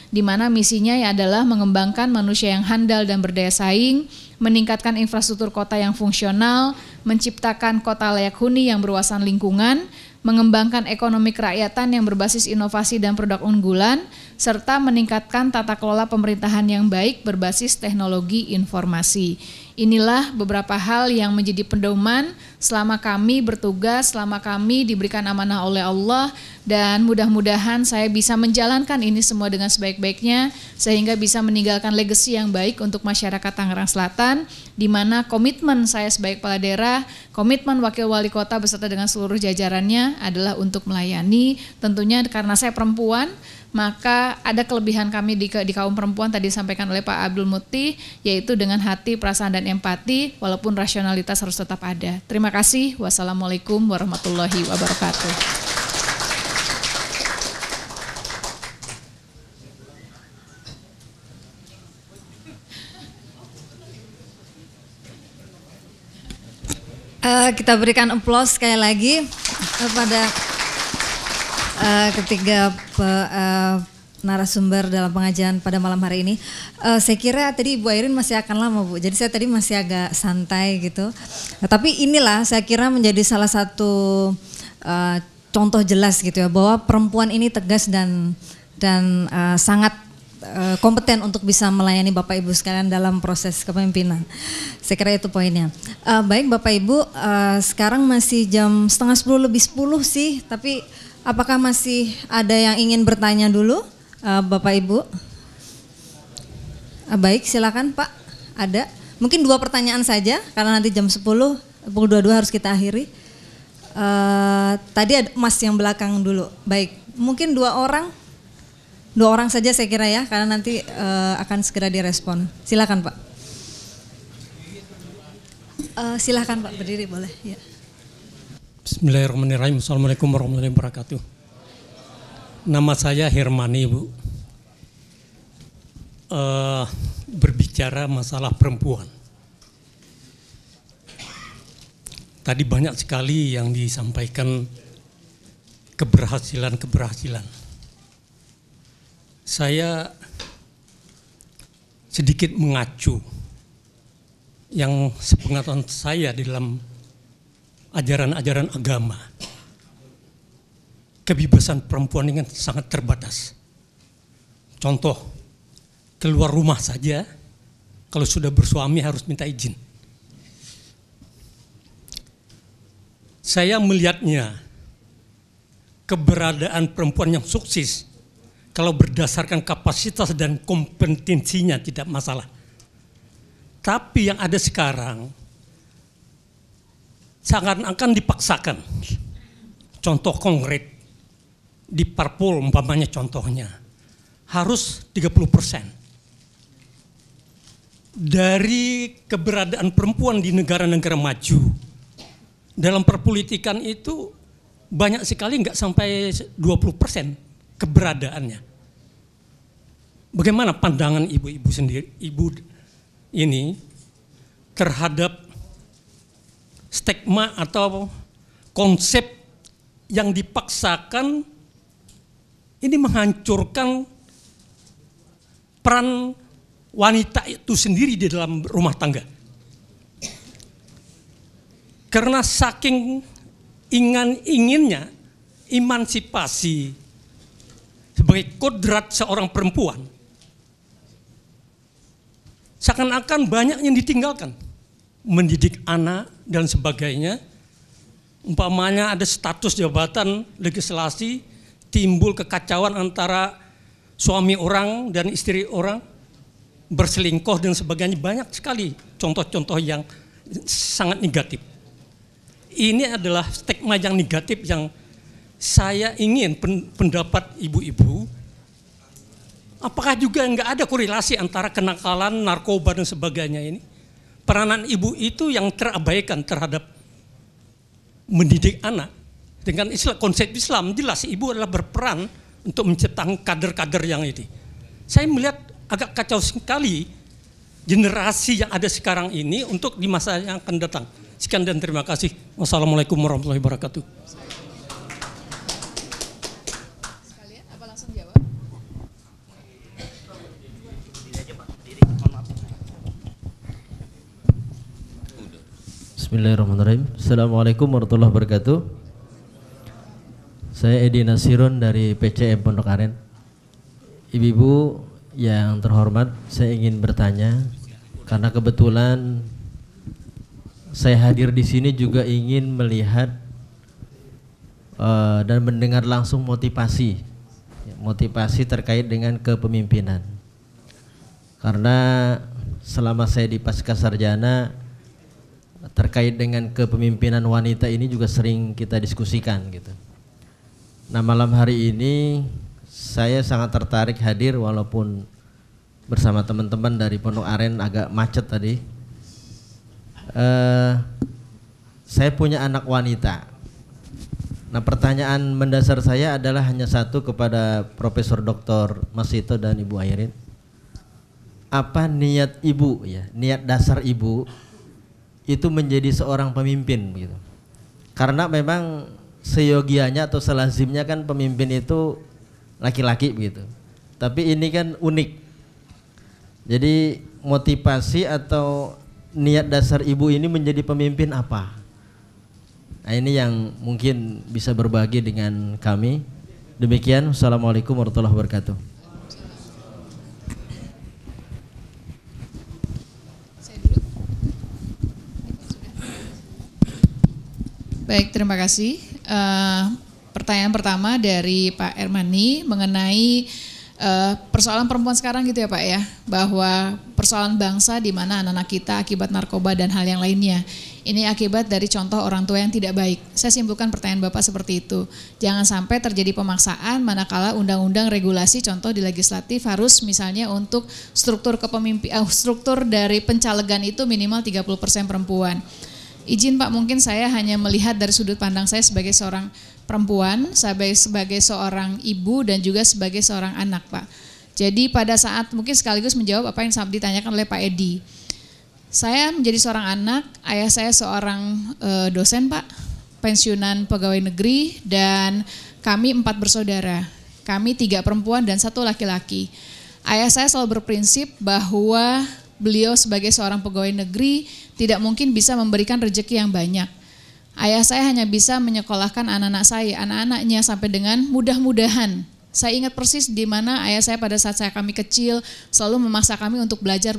di mana misinya adalah mengembangkan manusia yang handal dan berdaya saing, meningkatkan infrastruktur kota yang fungsional, menciptakan kota layak huni yang berwawasan lingkungan, mengembangkan ekonomi kerakyatan yang berbasis inovasi dan produk unggulan, serta meningkatkan tata kelola pemerintahan yang baik berbasis teknologi informasi. Inilah beberapa hal yang menjadi pedoman selama kami bertugas, selama kami diberikan amanah oleh Allah, dan mudah-mudahan saya bisa menjalankan ini semua dengan sebaik-baiknya sehingga bisa meninggalkan legacy yang baik untuk masyarakat Tangerang Selatan, di mana komitmen saya sebagai kepala daerah, komitmen wakil wali kota beserta dengan seluruh jajarannya adalah untuk melayani. Tentunya karena saya perempuan, maka ada kelebihan kami di kaum perempuan tadi disampaikan oleh Pak Abdul Muti, yaitu dengan hati, perasaan, dan empati, walaupun rasionalitas harus tetap ada. Terima kasih. Wassalamualaikum warahmatullahi wabarakatuh. Kita berikan aplaus sekali lagi kepada ketiga narasumber dalam pengajian pada malam hari ini. Saya kira tadi Ibu Airin masih akan lama Bu, jadi saya tadi masih agak santai gitu. Nah, tapi inilah saya kira menjadi salah satu contoh jelas gitu ya, bahwa perempuan ini tegas dan sangat kompeten untuk bisa melayani Bapak Ibu sekalian dalam proses kepemimpinan. Saya kira itu poinnya. Baik Bapak Ibu, sekarang masih jam 9:30 lebih 10 sih, tapi apakah masih ada yang ingin bertanya dulu? Bapak Ibu, baik silakan Pak, ada mungkin 2 pertanyaan saja karena nanti jam 10 pukul 22 harus kita akhiri. Tadi ada Mas yang belakang dulu, baik mungkin 2 orang saja saya kira ya, karena nanti akan segera direspon. Silakan Pak. Silakan Pak, berdiri boleh ya. Bismillahirrahmanirrahim. Assalamualaikum warahmatullahi wabarakatuh. Nama saya Hermani, Bu. Berbicara masalah perempuan. Tadi banyak sekali yang disampaikan keberhasilan. Saya sedikit mengacu yang sepengetahuan saya di dalam ajaran-ajaran agama. Kebebasan perempuan ini sangat terbatas. Contoh, keluar rumah saja, kalau sudah bersuami harus minta izin. Saya melihatnya, keberadaan perempuan yang sukses, kalau berdasarkan kapasitas dan kompetensinya tidak masalah. Tapi yang ada sekarang, seakan-akan dipaksakan. Contoh konkret, di parpol umpamanya contohnya harus 30%. Dari keberadaan perempuan di negara-negara maju dalam perpolitikan itu banyak sekali nggak sampai 20% keberadaannya. Bagaimana pandangan ibu-ibu sendiri, ibu ini terhadap stigma atau konsep yang dipaksakan ini menghancurkan peran wanita itu sendiri di dalam rumah tangga. Karena saking inginnya emansipasi sebagai kodrat seorang perempuan, seakan-akan banyak yang ditinggalkan. Mendidik anak dan sebagainya. Umpamanya ada status jabatan legislasi, timbul kekacauan antara suami orang dan istri orang, berselingkuh dan sebagainya, banyak sekali contoh-contoh yang sangat negatif. Ini adalah stigma yang negatif yang saya ingin pendapat ibu-ibu, apakah juga nggak ada korelasi antara kenakalan, narkoba dan sebagainya ini? Peranan ibu itu yang terabaikan terhadap mendidik anak. Dengan konsep Islam jelas ibu adalah berperan untuk menciptakan kader-kader yang ini. Saya melihat agak kacau sekali generasi yang ada sekarang ini untuk di masa yang akan datang. Sekian dan terima kasih. Wassalamualaikum warahmatullahi wabarakatuh. Sekalian apa langsung jawab? Bismillahirrahmanirrahim. Assalamualaikum warahmatullahi wabarakatuh. Saya Edi Nasirun dari PCM Pondok Aren. Ibu-ibu yang terhormat, saya ingin bertanya karena kebetulan saya hadir di sini juga ingin melihat dan mendengar langsung motivasi terkait dengan kepemimpinan. Karena selama saya di Pasca Sarjana terkait dengan kepemimpinan wanita ini juga sering kita diskusikan gitu. Nah, malam hari ini saya sangat tertarik hadir walaupun bersama teman-teman dari Pondok Aren agak macet tadi. Saya punya anak wanita. Nah, pertanyaan mendasar saya adalah hanya satu kepada Profesor Dr. Masito dan Ibu Airin. Apa niat ibu ya, niat dasar ibu itu menjadi seorang pemimpin gitu. Karena memang seyogianya atau selazimnya kan pemimpin itu laki-laki begitu. Tapi ini kan unik. Jadi motivasi atau niat dasar ibu ini menjadi pemimpin apa? Nah, ini yang mungkin bisa berbagi dengan kami. Demikian, Assalamualaikum warahmatullahi wabarakatuh. Baik, terima kasih. Pertanyaan pertama dari Pak Ermani mengenai persoalan perempuan sekarang gitu ya Pak ya, bahwa persoalan bangsa di mana anak-anak kita akibat narkoba dan hal yang lainnya. Ini akibat dari contoh orang tua yang tidak baik. Saya simpulkan pertanyaan Bapak seperti itu. Jangan sampai terjadi pemaksaan manakala undang-undang regulasi contoh di legislatif harus misalnya untuk struktur struktur dari pencalegan itu minimal 30% perempuan. Izin Pak, mungkin saya hanya melihat dari sudut pandang saya sebagai seorang perempuan, sebagai seorang ibu dan juga sebagai seorang anak Pak. Jadi pada saat mungkin sekaligus menjawab apa yang ditanyakan oleh Pak Edi. Saya menjadi seorang anak, ayah saya seorang dosen Pak, pensiunan pegawai negeri, dan kami 4 bersaudara. Kami 3 perempuan dan 1 laki-laki. Ayah saya selalu berprinsip bahwa beliau sebagai seorang pegawai negeri tidak mungkin bisa memberikan rezeki yang banyak. Ayah saya hanya bisa menyekolahkan anak-anaknya sampai dengan mudah-mudahan. Saya ingat persis di mana ayah saya pada saat kami kecil selalu memaksa kami untuk belajar,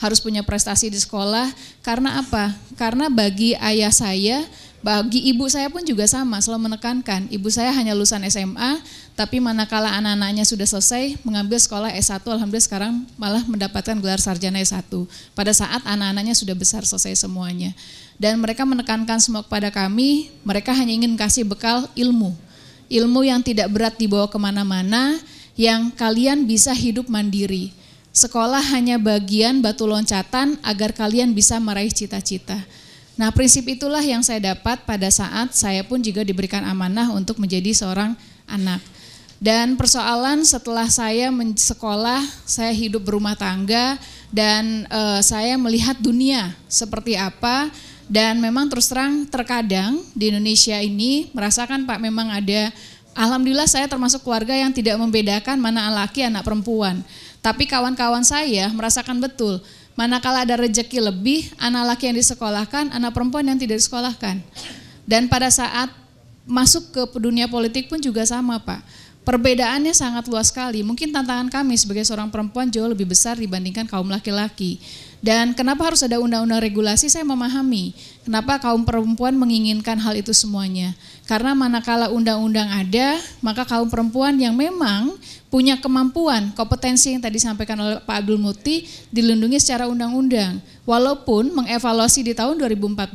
harus punya prestasi di sekolah. Karena apa? Karena bagi ayah saya, bagi ibu saya pun juga sama, selalu menekankan. Ibu saya hanya lulusan SMA, tapi manakala anak-anaknya sudah selesai mengambil sekolah S1, alhamdulillah sekarang malah mendapatkan gelar sarjana S1. Pada saat anak-anaknya sudah besar selesai semuanya. Dan mereka menekankan semua kepada kami, mereka hanya ingin kasih bekal ilmu. Ilmu yang tidak berat dibawa kemana-mana, yang kalian bisa hidup mandiri. Sekolah hanya bagian batu loncatan agar kalian bisa meraih cita-cita. Nah, prinsip itulah yang saya dapat pada saat saya pun juga diberikan amanah untuk menjadi seorang anak. Dan persoalan setelah saya sekolah, saya hidup berumah tangga dan saya melihat dunia seperti apa. Dan memang terus terang terkadang di Indonesia ini merasakan Pak memang ada, alhamdulillah saya termasuk keluarga yang tidak membedakan mana laki anak perempuan. Tapi kawan-kawan saya merasakan betul manakala ada rejeki lebih, anak laki yang disekolahkan, anak perempuan yang tidak disekolahkan. Dan pada saat masuk ke dunia politik pun juga sama Pak. Perbedaannya sangat luas sekali. Mungkin tantangan kami sebagai seorang perempuan jauh lebih besar dibandingkan kaum laki-laki. Dan kenapa harus ada undang-undang regulasi, saya memahami. Kenapa kaum perempuan menginginkan hal itu semuanya. Karena manakala undang-undang ada, maka kaum perempuan yang memang punya kemampuan, kompetensi yang tadi disampaikan oleh Pak Abdul Muti dilindungi secara undang-undang. Walaupun mengevaluasi di tahun 2014,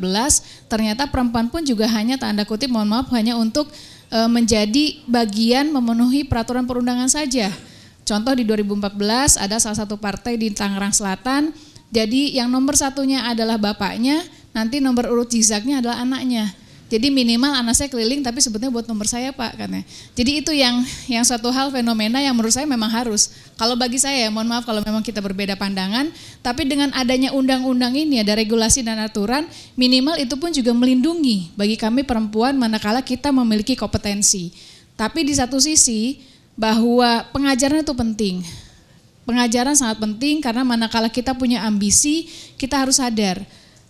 ternyata perempuan pun juga hanya tanda kutip, mohon maaf, hanya untuk menjadi bagian memenuhi peraturan perundangan saja. Contoh di 2014 ada salah satu partai di Tangerang Selatan, jadi yang nomor satunya adalah bapaknya, nanti nomor urut zigzagnya adalah anaknya. Jadi minimal anak saya keliling tapi sebetulnya buat nomor saya Pak katanya. Jadi itu yang suatu hal fenomena yang menurut saya memang harus. Kalau bagi saya, mohon maaf kalau memang kita berbeda pandangan, tapi dengan adanya undang-undang ini ada regulasi dan aturan, minimal itu pun juga melindungi bagi kami perempuan manakala kita memiliki kompetensi. Tapi di satu sisi bahwa pengajaran itu penting. Pengajaran sangat penting karena manakala kita punya ambisi, kita harus sadar.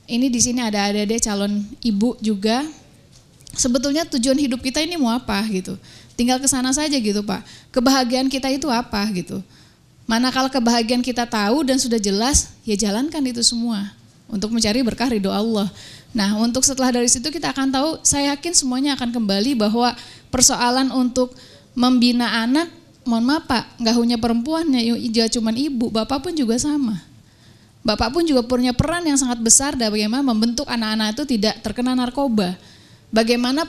Ini di sini ada adik-adik calon ibu juga. Sebetulnya tujuan hidup kita ini mau apa gitu. Tinggal ke sana saja gitu Pak. Kebahagiaan kita itu apa gitu. Manakala kebahagiaan kita tahu dan sudah jelas, ya jalankan itu semua untuk mencari berkah ridho Allah. Nah, untuk setelah dari situ kita akan tahu, saya yakin semuanya akan kembali bahwa persoalan untuk membina anak, mohon maaf Pak, nggak hanya perempuannya, ya cuman ibu, bapak pun juga sama. Bapak pun juga punya peran yang sangat besar dalam bagaimana membentuk anak-anak itu tidak terkena narkoba. Bagaimana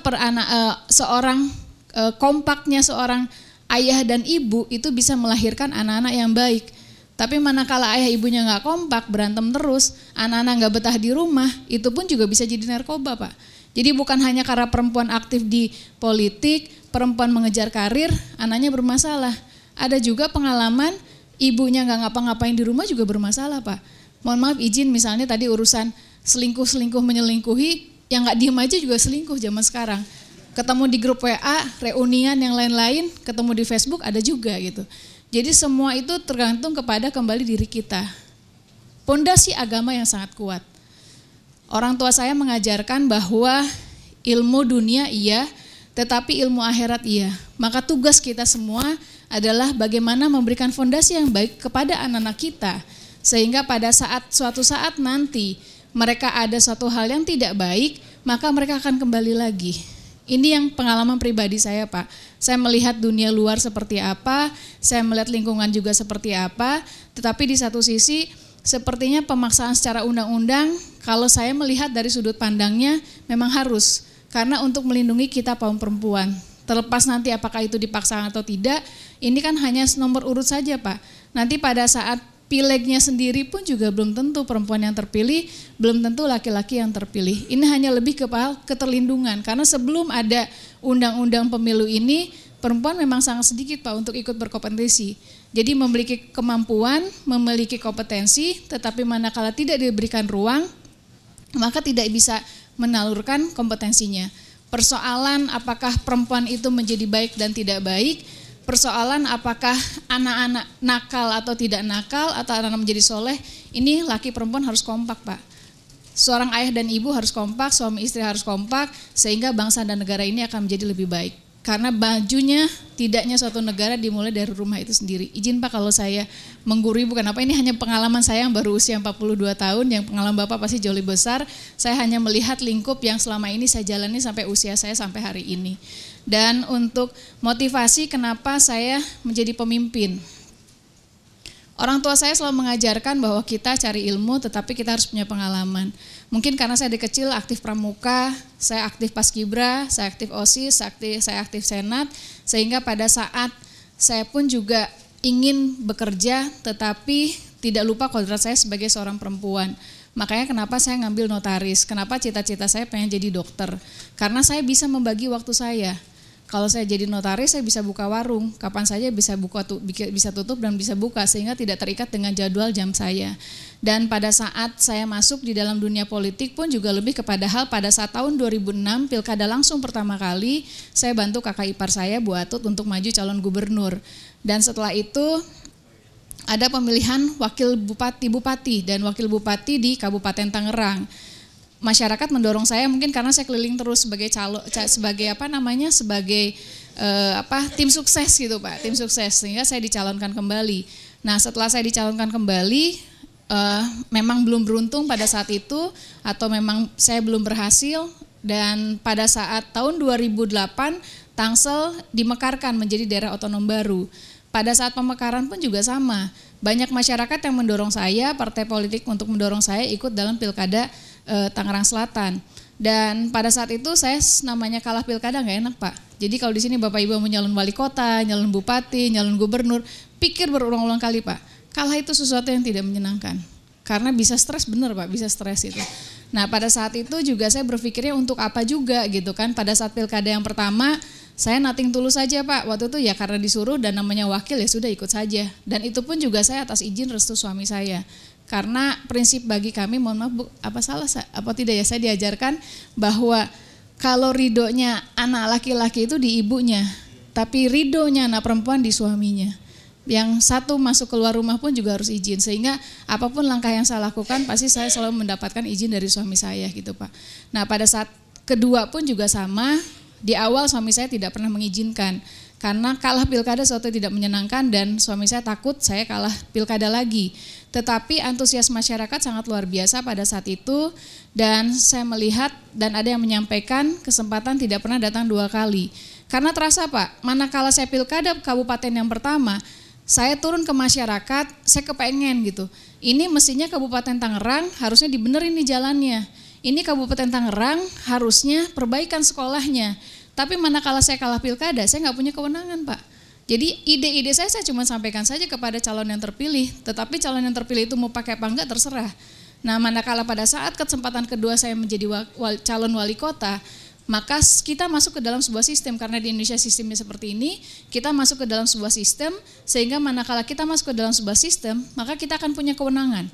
kompaknya seorang ayah dan ibu itu bisa melahirkan anak-anak yang baik. Tapi manakala ayah ibunya nggak kompak, berantem terus, anak-anak nggak betah di rumah, itu pun juga bisa jadi narkoba Pak. Jadi bukan hanya karena perempuan aktif di politik, perempuan mengejar karir, anaknya bermasalah. Ada juga pengalaman ibunya nggak ngapa-ngapain di rumah juga bermasalah Pak. Mohon maaf izin misalnya tadi urusan selingkuh menyelingkuhi, yang nggak diem aja juga selingkuh zaman sekarang. Ketemu di grup WA, reunian yang lain-lain, ketemu di Facebook ada juga gitu. Jadi semua itu tergantung kepada kembali diri kita. Pondasi agama yang sangat kuat. Orang tua saya mengajarkan bahwa ilmu dunia iya, tetapi ilmu akhirat iya. Maka tugas kita semua adalah bagaimana memberikan fondasi yang baik kepada anak-anak kita. Sehingga pada suatu saat nanti mereka ada suatu hal yang tidak baik, maka mereka akan kembali lagi. Ini yang pengalaman pribadi saya, Pak. Saya melihat dunia luar seperti apa, saya melihat lingkungan juga seperti apa, tetapi di satu sisi sepertinya pemaksaan secara undang-undang, kalau saya melihat dari sudut pandangnya memang harus, karena untuk melindungi kita kaum perempuan. Terlepas nanti apakah itu dipaksa atau tidak, ini kan hanya nomor urut saja, Pak. Nanti pada saat pilegnya sendiri pun juga belum tentu perempuan yang terpilih, belum tentu laki-laki yang terpilih. Ini hanya lebih ke keterlindungan, karena sebelum ada undang-undang pemilu ini, perempuan memang sangat sedikit, Pak, untuk ikut berkompetisi. Jadi memiliki kemampuan, memiliki kompetensi, tetapi manakala tidak diberikan ruang, maka tidak bisa menalurkan kompetensinya. Persoalan apakah perempuan itu menjadi baik dan tidak baik, persoalan apakah anak-anak nakal atau tidak nakal, atau anak-anak menjadi soleh, ini laki perempuan harus kompak, Pak. Seorang ayah dan ibu harus kompak, suami istri harus kompak, sehingga bangsa dan negara ini akan menjadi lebih baik. Karena bajunya tidaknya suatu negara dimulai dari rumah itu sendiri. Izin Pak kalau saya menggurui, bukan apa, ini hanya pengalaman saya yang baru usia 42 tahun, yang pengalaman Bapak pasti jauh lebih besar. Saya hanya melihat lingkup yang selama ini saya jalani sampai usia saya sampai hari ini. Dan untuk motivasi kenapa saya menjadi pemimpin. Orang tua saya selalu mengajarkan bahwa kita cari ilmu tetapi kita harus punya pengalaman. Mungkin karena saya dari kecil aktif pramuka, saya aktif paskibra, saya aktif OSIS, saya aktif senat, sehingga pada saat saya pun juga ingin bekerja tetapi tidak lupa kodrat saya sebagai seorang perempuan. Makanya kenapa saya ngambil notaris, kenapa cita-cita saya pengen jadi dokter. Karena saya bisa membagi waktu saya. Kalau saya jadi notaris, saya bisa buka warung, kapan saja bisa tutup dan bisa buka, sehingga tidak terikat dengan jadwal jam saya. Dan pada saat saya masuk di dalam dunia politik pun juga lebih kepada hal pada saat tahun 2006 pilkada langsung pertama kali, saya bantu kakak ipar saya Bu Atut untuk maju calon gubernur. Dan setelah itu ada pemilihan wakil bupati dan wakil bupati di Kabupaten Tangerang. Masyarakat mendorong saya mungkin karena saya keliling terus sebagai tim sukses gitu Pak, tim sukses, sehingga saya dicalonkan kembali. Nah setelah saya dicalonkan kembali, memang belum beruntung pada saat itu, atau memang saya belum berhasil, dan pada saat tahun 2008 Tangsel dimekarkan menjadi daerah otonom baru. Pada saat pemekaran pun juga sama, banyak masyarakat yang mendorong saya, partai politik untuk mendorong saya ikut dalam pilkada Tangerang Selatan. Dan pada saat itu saya namanya kalah pilkada nggak enak Pak. Jadi kalau di sini Bapak Ibu mau nyalon wali kota, nyalon bupati, nyalon gubernur, pikir berulang-ulang kali Pak. Kalah itu sesuatu yang tidak menyenangkan. Karena bisa stres, bener Pak, bisa stres itu. Nah pada saat itu juga saya berpikirnya untuk apa juga gitu kan. Pada saat pilkada yang pertama saya nating tulus saja Pak. Waktu itu ya karena disuruh dan namanya wakil ya sudah ikut saja. Dan itu pun juga saya atas izin restu suami saya. Karena prinsip bagi kami, mohon maaf Bu, apa tidak ya, saya diajarkan bahwa kalau ridhonya anak laki-laki itu di ibunya, tapi ridhonya anak perempuan di suaminya. Yang satu masuk keluar rumah pun juga harus izin, sehingga apapun langkah yang saya lakukan pasti saya selalu mendapatkan izin dari suami saya gitu Pak. Nah pada saat kedua pun juga sama, di awal suami saya tidak pernah mengizinkan. Karena kalah pilkada suatu tidak menyenangkan dan suami saya takut saya kalah pilkada lagi. Tetapi antusias masyarakat sangat luar biasa pada saat itu, dan saya melihat dan ada yang menyampaikan kesempatan tidak pernah datang 2 kali. Karena terasa Pak, manakala saya pilkada kabupaten yang pertama, saya turun ke masyarakat, saya kepengen gitu. Ini mestinya Kabupaten Tangerang harusnya dibenerin nih jalannya. Ini Kabupaten Tangerang harusnya perbaikan sekolahnya. Tapi manakala saya kalah pilkada, saya nggak punya kewenangan Pak. Jadi ide-ide saya cuma sampaikan saja kepada calon yang terpilih, tetapi calon yang terpilih itu mau pakai apa enggak terserah. Nah manakala pada saat kesempatan kedua saya menjadi calon wali kota, maka kita masuk ke dalam sebuah sistem, karena di Indonesia sistemnya seperti ini, kita masuk ke dalam sebuah sistem, sehingga manakala kita masuk ke dalam sebuah sistem, maka kita akan punya kewenangan.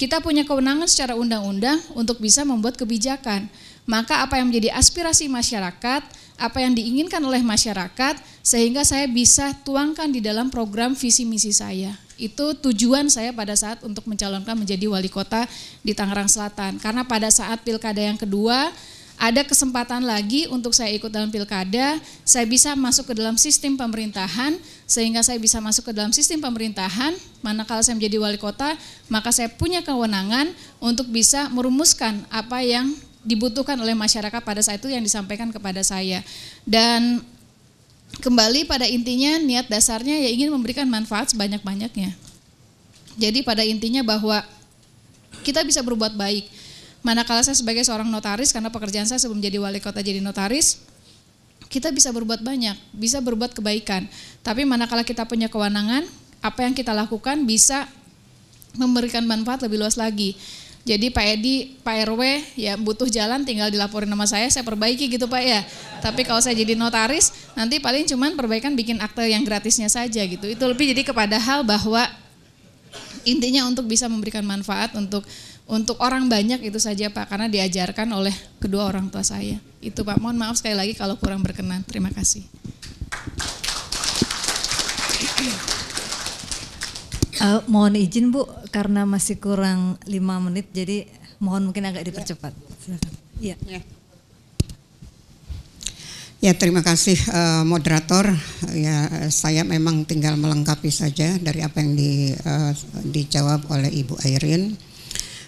Kita punya kewenangan secara undang-undang untuk bisa membuat kebijakan. maka apa yang menjadi aspirasi masyarakat, apa yang diinginkan oleh masyarakat, sehingga saya bisa tuangkan di dalam program visi misi saya. Itu tujuan saya pada saat untuk mencalonkan menjadi wali kota di Tangerang Selatan. Karena pada saat pilkada yang kedua, ada kesempatan lagi untuk saya ikut dalam pilkada, saya bisa masuk ke dalam sistem pemerintahan, sehingga saya bisa masuk ke dalam sistem pemerintahan, manakala saya menjadi wali kota, maka saya punya kewenangan untuk bisa merumuskan apa yang dibutuhkan oleh masyarakat pada saat itu yang disampaikan kepada saya. Dan kembali pada intinya, niat dasarnya ya ingin memberikan manfaat sebanyak-banyaknya. Jadi pada intinya bahwa kita bisa berbuat baik. Manakala saya sebagai seorang notaris, karena pekerjaan saya sebelum jadi wali kota jadi notaris, kita bisa berbuat banyak, bisa berbuat kebaikan. Tapi manakala kita punya kewenangan, apa yang kita lakukan bisa memberikan manfaat lebih luas lagi. Jadi Pak Edi, Pak RW ya butuh jalan tinggal dilaporin nama saya perbaiki gitu Pak ya. Tapi kalau saya jadi notaris, nanti paling cuman perbaikan bikin akte yang gratisnya saja gitu. Itu lebih jadi kepada hal bahwa intinya untuk bisa memberikan manfaat untuk orang banyak itu saja Pak, karena diajarkan oleh kedua orang tua saya. Itu Pak, mohon maaf sekali lagi kalau kurang berkenan. Terima kasih. Mohon izin Bu, karena masih kurang 5 menit, jadi mohon mungkin agak dipercepat. Silakan. Ya. Ya, terima kasih moderator. Ya, saya memang tinggal melengkapi saja dari apa yang dijawab oleh Ibu Airin.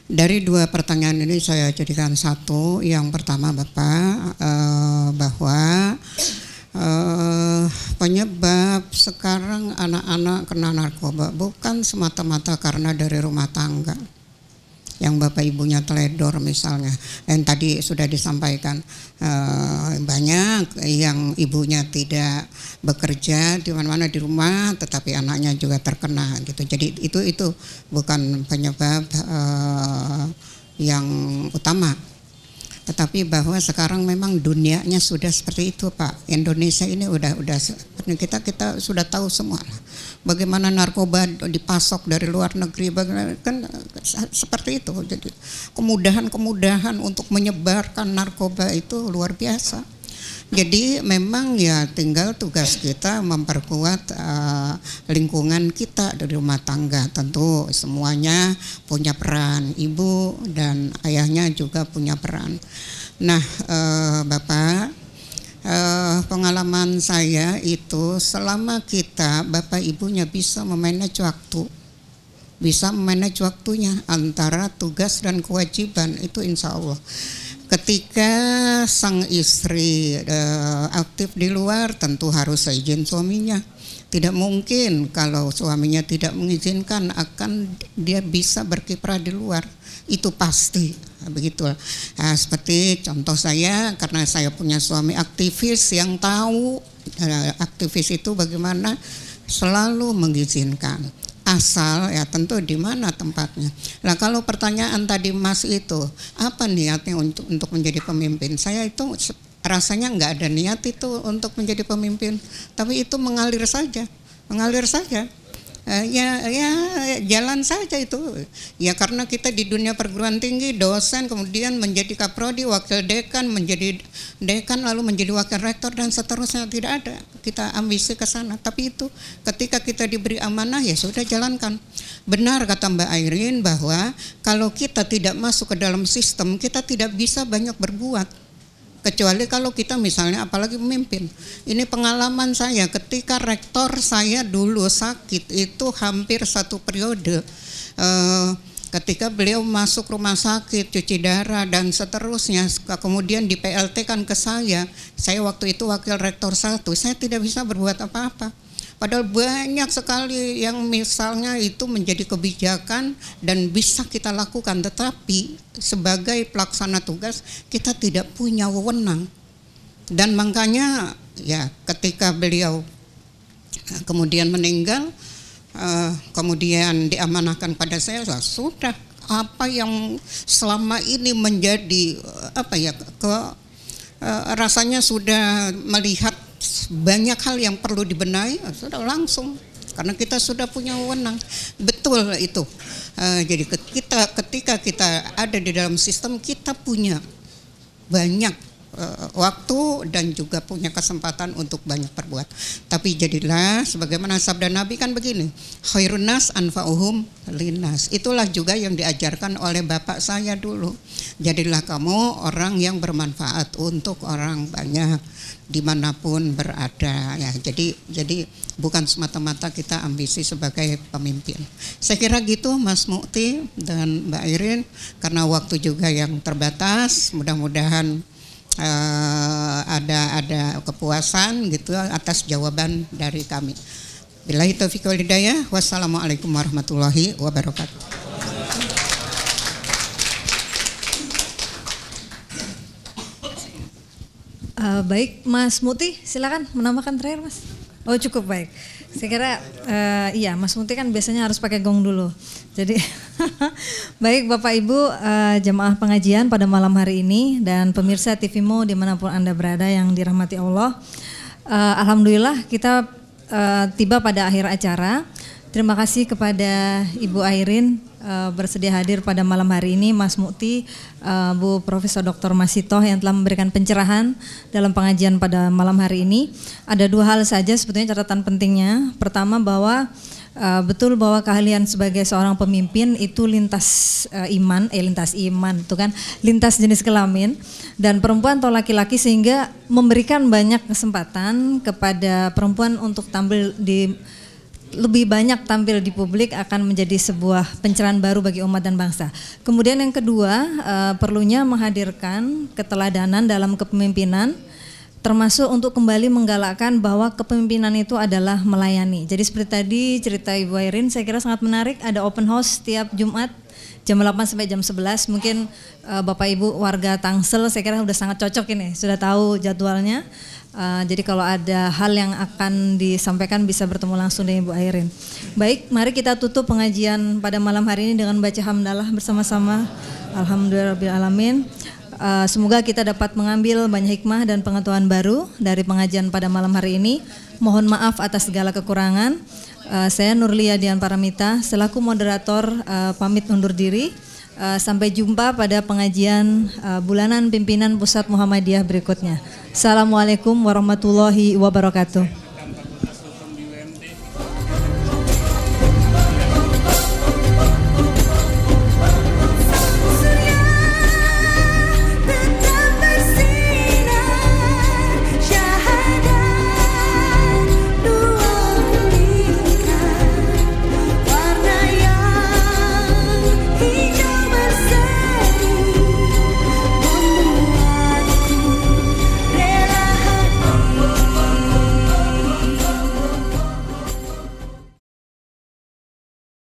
Dari 2 pertanyaan ini saya jadikan satu. Yang pertama Bapak, bahwa penyebab sekarang anak-anak kena narkoba bukan semata-mata karena dari rumah tangga yang bapak ibunya teledor misalnya, yang tadi sudah disampaikan, banyak yang ibunya tidak bekerja di mana-mana di rumah, tetapi anaknya juga terkena gitu. Jadi itu bukan penyebab yang utama. Tetapi bahwa sekarang memang dunianya sudah seperti itu Pak. Indonesia ini udah kita sudah tahu semua bagaimana narkoba dipasok dari luar negeri, kan seperti itu. Jadi kemudahan untuk menyebarkan narkoba itu luar biasa. Jadi memang ya tinggal tugas kita memperkuat lingkungan kita dari rumah tangga. Tentu semuanya punya peran, ibu dan ayahnya juga punya peran. Nah Bapak, pengalaman saya itu selama kita bapak ibunya bisa memanage waktunya antara tugas dan kewajiban, itu insya Allah. Ketika sang istri aktif di luar, tentu harus seizin suaminya. Tidak mungkin kalau suaminya tidak mengizinkan akan dia bisa berkiprah di luar. Itu pasti begitu. Nah, seperti contoh saya, karena saya punya suami aktivis yang tahu aktivis itu bagaimana, selalu mengizinkan. Asal ya tentu di mana tempatnya. Nah kalau pertanyaan tadi Mas itu, apa niatnya untuk menjadi pemimpin? Saya itu rasanya nggak ada niat itu untuk menjadi pemimpin, tapi itu mengalir saja. Ya jalan saja itu. Ya karena kita di dunia perguruan tinggi, dosen, kemudian menjadi kaprodi, wakil dekan, menjadi dekan, lalu menjadi wakil rektor dan seterusnya, tidak ada kita ambisi ke sana. Tapi itu ketika kita diberi amanah ya sudah jalankan. Benar kata Mbak Airin bahwa kalau kita tidak masuk ke dalam sistem, kita tidak bisa banyak berbuat. Kecuali kalau kita misalnya apalagi memimpin. Ini pengalaman saya ketika rektor saya dulu sakit itu hampir 1 periode. Ketika beliau masuk rumah sakit, cuci darah dan seterusnya, kemudian di PLT kan ke saya waktu itu wakil rektor 1, saya tidak bisa berbuat apa-apa. Padahal banyak sekali yang misalnya itu menjadi kebijakan dan bisa kita lakukan, tetapi sebagai pelaksana tugas kita tidak punya wewenang. Dan makanya ya ketika beliau kemudian meninggal, kemudian diamanahkan pada saya, sudah apa yang selama ini menjadi rasanya sudah melihat banyak hal yang perlu dibenahi, sudah langsung karena kita sudah punya wewenang. Betul itu. Jadi ketika kita ada di dalam sistem, kita punya banyak waktu dan juga punya kesempatan untuk banyak berbuat. Tapi jadilah sebagaimana sabda Nabi kan begini, khairun nas anfa'uhum linnas. Itulah juga yang diajarkan oleh bapak saya dulu. Jadilah kamu orang yang bermanfaat untuk orang banyak dimanapun berada ya. Jadi bukan semata-mata kita ambisi sebagai pemimpin. Saya kira gitu Mas Mukti dan Mbak Irin, karena waktu juga yang terbatas. Mudah-mudahan ada kepuasan gitu atas jawaban dari kami. Billahi taufiq wal hidayah. Wassalamualaikum warahmatullahi wabarakatuh. Baik, Mas Muti, silakan menambahkan terakhir, Mas. Oh, cukup baik. Saya kira iya, Mas Muti kan biasanya harus pakai gong dulu. Jadi baik Bapak Ibu jamaah pengajian pada malam hari ini dan pemirsa TVMO dimanapun Anda berada yang dirahmati Allah. Alhamdulillah kita tiba pada akhir acara. Terima kasih kepada Ibu Airin bersedia hadir pada malam hari ini, Mas Mukti, Bu Profesor Dr. Masitoh yang telah memberikan pencerahan dalam pengajian pada malam hari ini. Ada dua hal saja sebetulnya catatan pentingnya. Pertama bahwa betul bahwa keahlian sebagai seorang pemimpin itu lintas lintas jenis kelamin dan perempuan atau laki-laki, sehingga memberikan banyak kesempatan kepada perempuan untuk lebih banyak tampil di publik akan menjadi sebuah pencerahan baru bagi umat dan bangsa. Kemudian yang kedua, perlunya menghadirkan keteladanan dalam kepemimpinan, termasuk untuk kembali menggalakkan bahwa kepemimpinan itu adalah melayani. Jadi seperti tadi cerita Ibu Airin saya kira sangat menarik, ada open house setiap Jumat jam 8 sampai jam 11. Mungkin Bapak Ibu warga Tangsel saya kira sudah sangat cocok ini, sudah tahu jadwalnya. Jadi kalau ada hal yang akan disampaikan bisa bertemu langsung dengan Ibu Airin. Baik, mari kita tutup pengajian pada malam hari ini dengan baca hamdalah bersama-sama. Alhamdulillahirrahmanirrahim. Semoga kita dapat mengambil banyak hikmah dan pengetahuan baru dari pengajian pada malam hari ini. Mohon maaf atas segala kekurangan. Saya Nurlia Dian Paramita selaku moderator pamit undur diri. Sampai jumpa pada pengajian bulanan pimpinan Pusat Muhammadiyah berikutnya. Assalamualaikum warahmatullahi wabarakatuh.